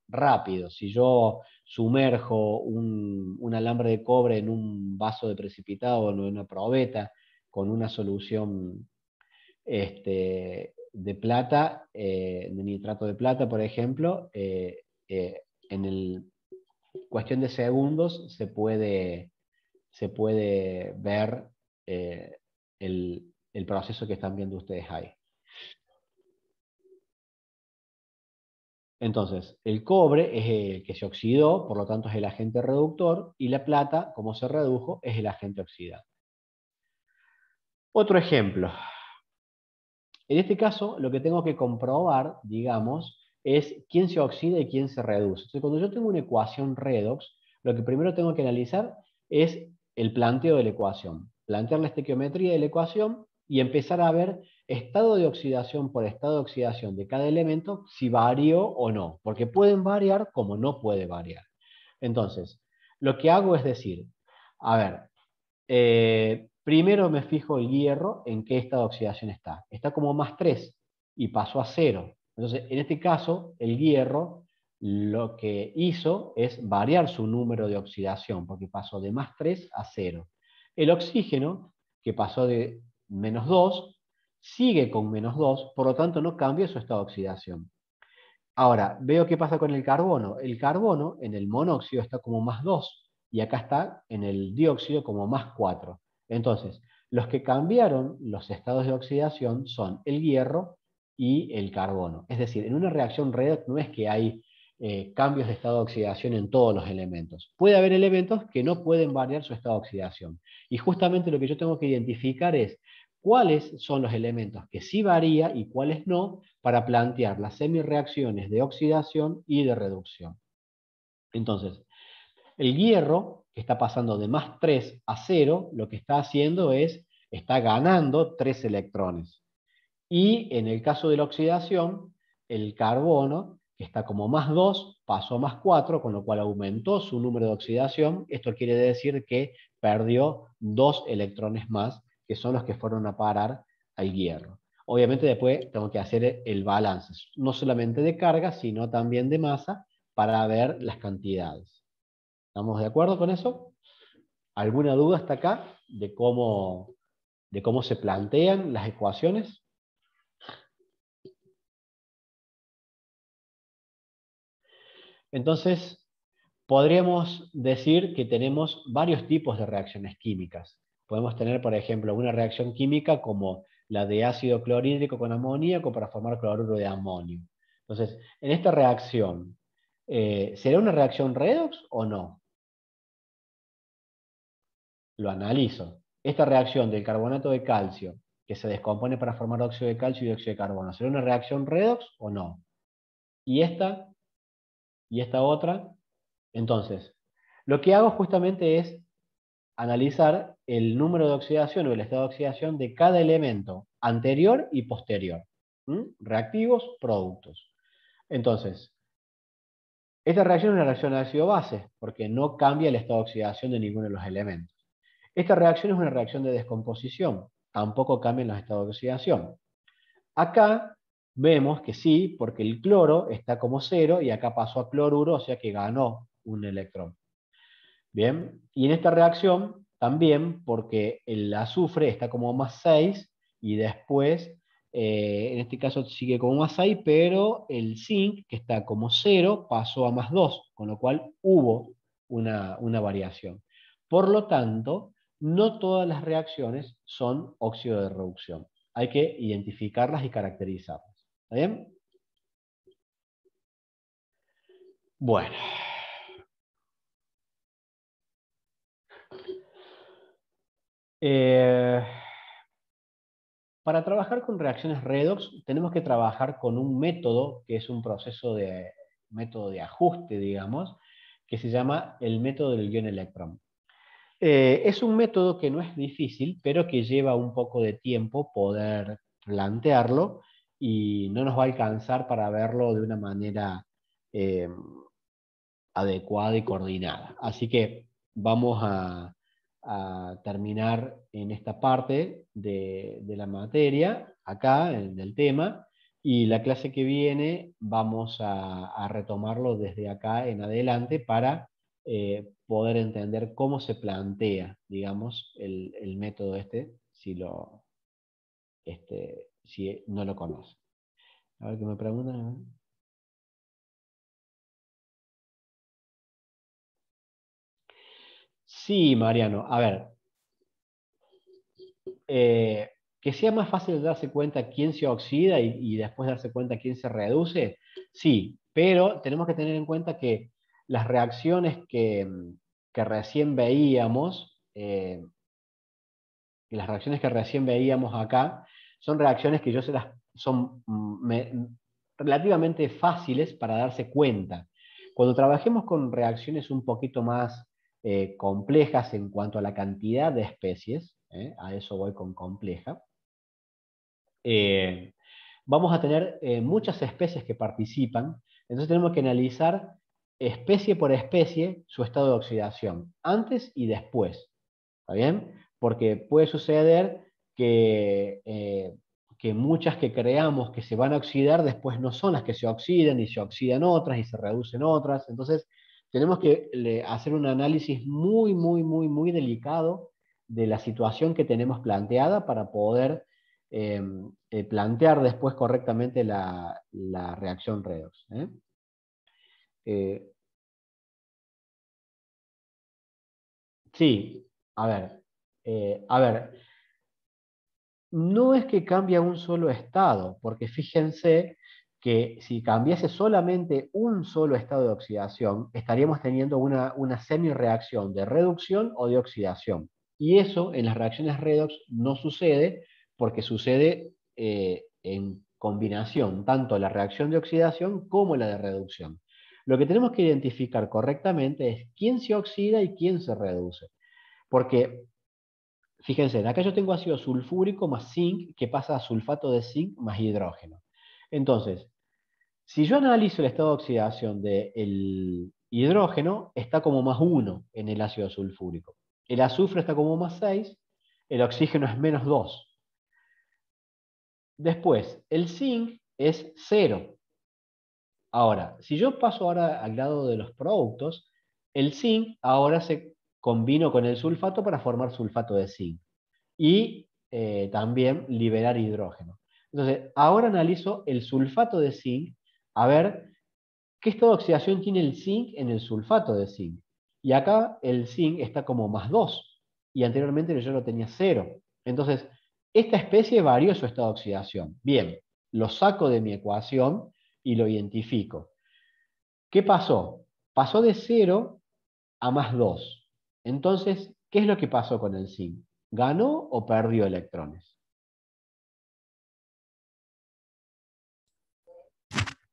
rápido. Si yo sumerjo un alambre de cobre en un vaso de precipitado o en una probeta con una solución de plata, de nitrato de plata, por ejemplo, en cuestión de segundos se puede ver el proceso que están viendo ustedes ahí. Entonces, el cobre es el que se oxidó, por lo tanto es el agente reductor, y la plata, como se redujo, es el agente oxidante. Otro ejemplo. En este caso, lo que tengo que comprobar, digamos, es quién se oxida y quién se reduce. Entonces, cuando yo tengo una ecuación redox, lo que primero tengo que analizar es el planteo de la ecuación. Plantear la estequiometría de la ecuación y empezar a ver estado de oxidación por estado de oxidación de cada elemento, si varió o no. Porque pueden variar como no puede variar. Entonces, lo que hago es decir, a ver, primero me fijo el hierro en qué estado de oxidación está. Está como más 3 y pasó a 0. Entonces, en este caso, el hierro lo que hizo es variar su número de oxidación, porque pasó de más 3 a 0. El oxígeno, que pasó de menos 2, sigue con menos 2, por lo tanto no cambia su estado de oxidación. Ahora, veo qué pasa con el carbono. El carbono en el monóxido está como más 2 y acá está en el dióxido como más 4. Entonces, los que cambiaron los estados de oxidación son el hierro y el carbono. Es decir, en una reacción redox no es que hay cambios de estado de oxidación en todos los elementos. Puede haber elementos que no pueden variar su estado de oxidación. Y justamente lo que yo tengo que identificar es cuáles son los elementos que sí varía y cuáles no, para plantear las semirreacciones de oxidación y de reducción. Entonces, el hierro, que está pasando de más 3 a 0, lo que está haciendo está ganando 3 electrones. Y en el caso de la oxidación, el carbono, que está como más 2, pasó a más 4, con lo cual aumentó su número de oxidación. Esto quiere decir que perdió 2 electrones más, que son los que fueron a parar al hierro. Obviamente después tengo que hacer el balance, no solamente de carga, sino también de masa, para ver las cantidades. ¿Estamos de acuerdo con eso? ¿Alguna duda hasta acá de cómo se plantean las ecuaciones? Entonces, podríamos decir que tenemos varios tipos de reacciones químicas. Podemos tener, por ejemplo, una reacción química como la de ácido clorhídrico con amoníaco para formar cloruro de amonio. Entonces, en esta reacción, ¿será una reacción redox o no? Lo analizo. Esta reacción del carbonato de calcio, que se descompone para formar óxido de calcio y dióxido de carbono, ¿será una reacción redox o no? ¿Y esta otra? Entonces, lo que hago justamente es analizar el número de oxidación o el estado de oxidación de cada elemento anterior y posterior. Reactivos, productos. Entonces, esta reacción es una reacción ácido-base, porque no cambia el estado de oxidación de ninguno de los elementos. Esta reacción es una reacción de descomposición, tampoco cambian los estados de oxidación. Acá vemos que sí, porque el cloro está como 0 y acá pasó a cloruro, o sea que ganó un electrón. Bien, y en esta reacción también porque el azufre está como más 6 y después, en este caso sigue como más 6, pero el zinc, que está como 0, pasó a más 2, con lo cual hubo una variación. Por lo tanto, no todas las reacciones son óxido de reducción. Hay que identificarlas y caracterizarlas. ¿Está bien? Bueno. Para trabajar con reacciones redox tenemos que trabajar con un método que es un método de ajuste, digamos, que se llama el método del ion electrón. Es un método que no es difícil, pero que lleva un poco de tiempo poder plantearlo y no nos va a alcanzar para verlo de una manera adecuada y coordinada. Así que vamos a terminar en esta parte de la materia, acá, del tema, y la clase que viene vamos a retomarlo desde acá en adelante para poder entender cómo se plantea, digamos, el método si no lo conoce. A ver qué me preguntan. A ver. Sí, Mariano. A ver, que sea más fácil darse cuenta quién se oxida y después darse cuenta quién se reduce, sí, pero tenemos que tener en cuenta que las reacciones que recién veíamos, acá, son reacciones que son relativamente fáciles para darse cuenta. Cuando trabajemos con reacciones un poquito más complejas en cuanto a la cantidad de especies, a eso voy con compleja, vamos a tener muchas especies que participan, entonces tenemos que analizar especie por especie su estado de oxidación, antes y después, ¿está bien? Porque puede suceder que muchas que creamos que se van a oxidar después no son las que se oxidan, y se oxidan otras y se reducen otras, entonces tenemos que hacer un análisis muy, muy, muy, muy delicado de la situación que tenemos planteada para poder plantear después correctamente la reacción redox. Sí, a ver, no es que cambie un solo estado, porque fíjense que si cambiase solamente un solo estado de oxidación, estaríamos teniendo una semi-reacción de reducción o de oxidación. Y eso en las reacciones redox no sucede, porque sucede en combinación, tanto la reacción de oxidación como la de reducción. Lo que tenemos que identificar correctamente es quién se oxida y quién se reduce. Porque fíjense, acá yo tengo ácido sulfúrico más zinc que pasa a sulfato de zinc más hidrógeno. Entonces, si yo analizo el estado de oxidación del hidrógeno, está como más 1 en el ácido sulfúrico. El azufre está como más 6, el oxígeno es menos 2. Después, el zinc es 0. Ahora, si yo paso ahora al lado de los productos, el zinc ahora se combina con el sulfato para formar sulfato de zinc. Y también liberar hidrógeno. Entonces, ahora analizo el sulfato de zinc, a ver qué estado de oxidación tiene el zinc en el sulfato de zinc. Y acá el zinc está como más 2, y anteriormente yo lo tenía 0. Entonces, esta especie varió su estado de oxidación. Bien, lo saco de mi ecuación y lo identifico. ¿Qué pasó? Pasó de 0 a más 2. Entonces, ¿qué es lo que pasó con el zinc? ¿Ganó o perdió electrones?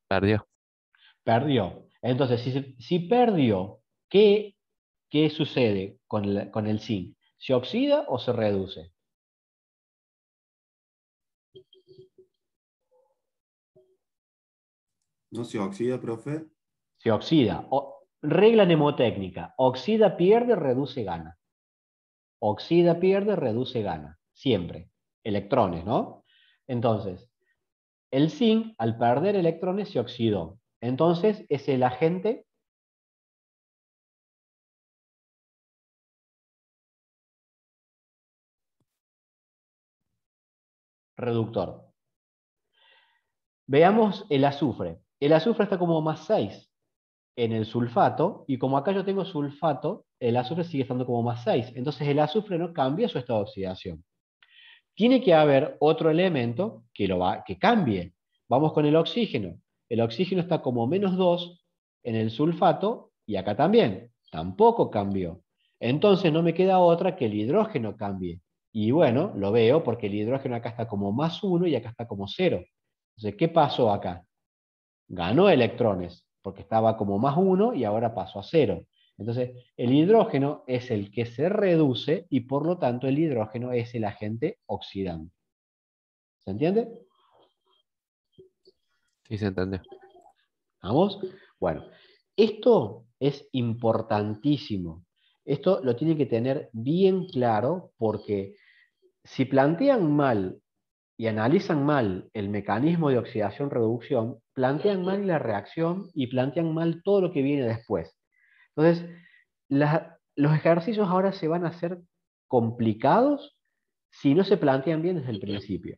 Perdió. Perdió. Entonces, si perdió, ¿qué ¿qué sucede con el zinc? ¿Se oxida o se reduce? ¿No se oxida, profe? Se oxida. Regla mnemotécnica. Oxida, pierde, reduce, gana. Oxida, pierde, reduce, gana. Siempre. Electrones, ¿no? Entonces, el zinc, al perder electrones, se oxidó. Entonces, es el agente reductor. Veamos el azufre. El azufre está como más 6 en el sulfato, y como acá yo tengo sulfato, el azufre sigue estando como más 6. Entonces el azufre no cambia su estado de oxidación. Tiene que haber otro elemento que cambie. Vamos con el oxígeno. El oxígeno está como menos 2 en el sulfato, y acá también. Tampoco cambió. Entonces no me queda otra que el hidrógeno cambie. Y bueno, lo veo porque el hidrógeno acá está como más 1 y acá está como 0. Entonces, ¿qué pasó acá? Ganó electrones, porque estaba como más 1 y ahora pasó a 0. Entonces, el hidrógeno es el que se reduce y por lo tanto el hidrógeno es el agente oxidante. ¿Se entiende? Sí, se entiende. ¿Vamos? Bueno, esto es importantísimo. Esto lo tienen que tener bien claro porque si plantean mal y analizan mal el mecanismo de oxidación-reducción, plantean mal la reacción y plantean mal todo lo que viene después. Entonces, los ejercicios ahora se van a hacer complicados si no se plantean bien desde el principio.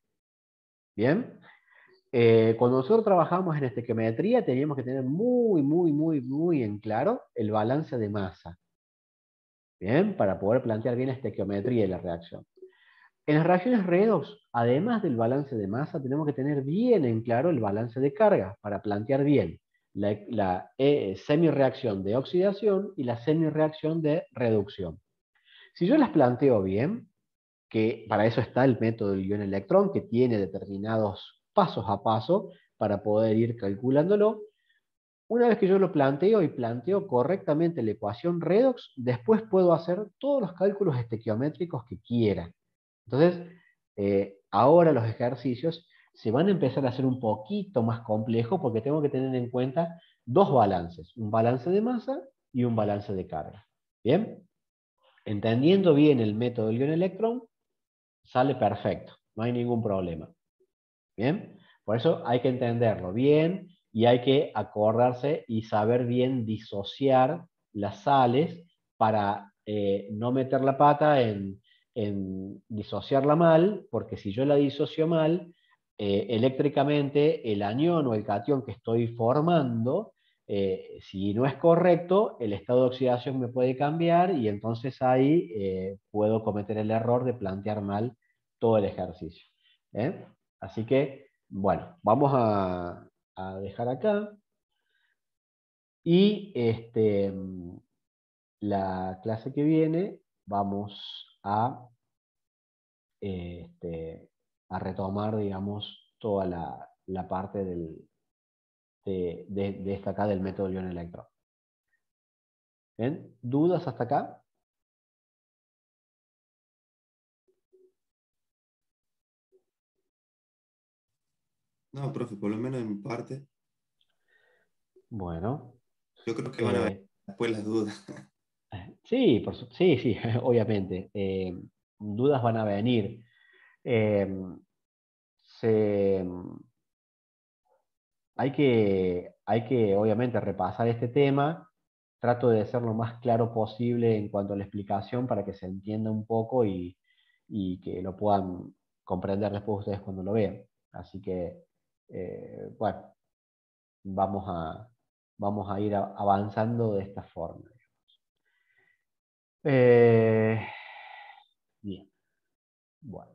¿Bien? Cuando nosotros trabajamos en estequiometría teníamos que tener muy en claro el balance de masa. ¿Bien? Para poder plantear bien la estequiometría y la reacción. En las reacciones redox, además del balance de masa, tenemos que tener bien en claro el balance de carga para plantear bien la semireacción de oxidación y la semireacción de reducción. Si yo las planteo bien, que para eso está el método del ion-electrón, que tiene determinados pasos a paso para poder ir calculándolo, una vez que yo lo planteo y planteo correctamente la ecuación redox, después puedo hacer todos los cálculos estequiométricos que quiera. Entonces, ahora los ejercicios se van a empezar a hacer un poquito más complejos porque tengo que tener en cuenta dos balances, un balance de masa y un balance de carga. ¿Bien? Entendiendo bien el método del ion-electrón, sale perfecto, no hay ningún problema. ¿Bien? Por eso hay que entenderlo bien y hay que acordarse y saber bien disociar las sales para no meter la pata en disociarla mal, porque si yo la disocio mal, eléctricamente el anión o el catión que estoy formando, si no es correcto, el estado de oxidación me puede cambiar y entonces ahí puedo cometer el error de plantear mal todo el ejercicio. Así que, bueno, vamos a dejar acá. Y la clase que viene vamos a retomar, digamos, toda la parte de esta acá del método ion-electrón. ¿Bien? ¿Dudas hasta acá? No, profe, por lo menos en mi parte. Bueno. Yo creo que van a ver después las dudas. Sí, sí, obviamente. Dudas van a venir. Hay que, obviamente, repasar este tema. Trato de ser lo más claro posible en cuanto a la explicación para que se entienda un poco y que lo puedan comprender después ustedes cuando lo vean. Así que, bueno, vamos a ir avanzando de esta forma. Bien, bueno.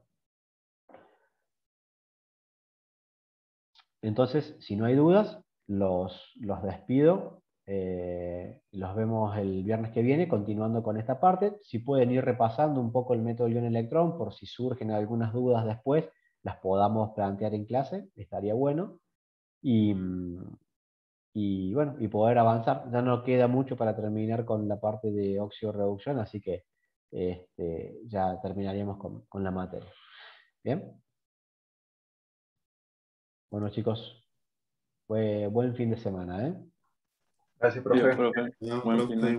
Entonces, si no hay dudas, los despido. Los vemos el viernes que viene, continuando con esta parte. Si pueden ir repasando un poco el método ion-electrón, por si surgen algunas dudas después, las podamos plantear en clase, estaría bueno. Y y bueno, y poder avanzar. Ya no queda mucho para terminar con la parte de óxido reducción, así que ya terminaríamos con la materia. ¿Bien? Bueno, chicos, fue buen fin de semana, ¿eh? Gracias, Bien, profe. profe. No, Buen profe, fin de- igual.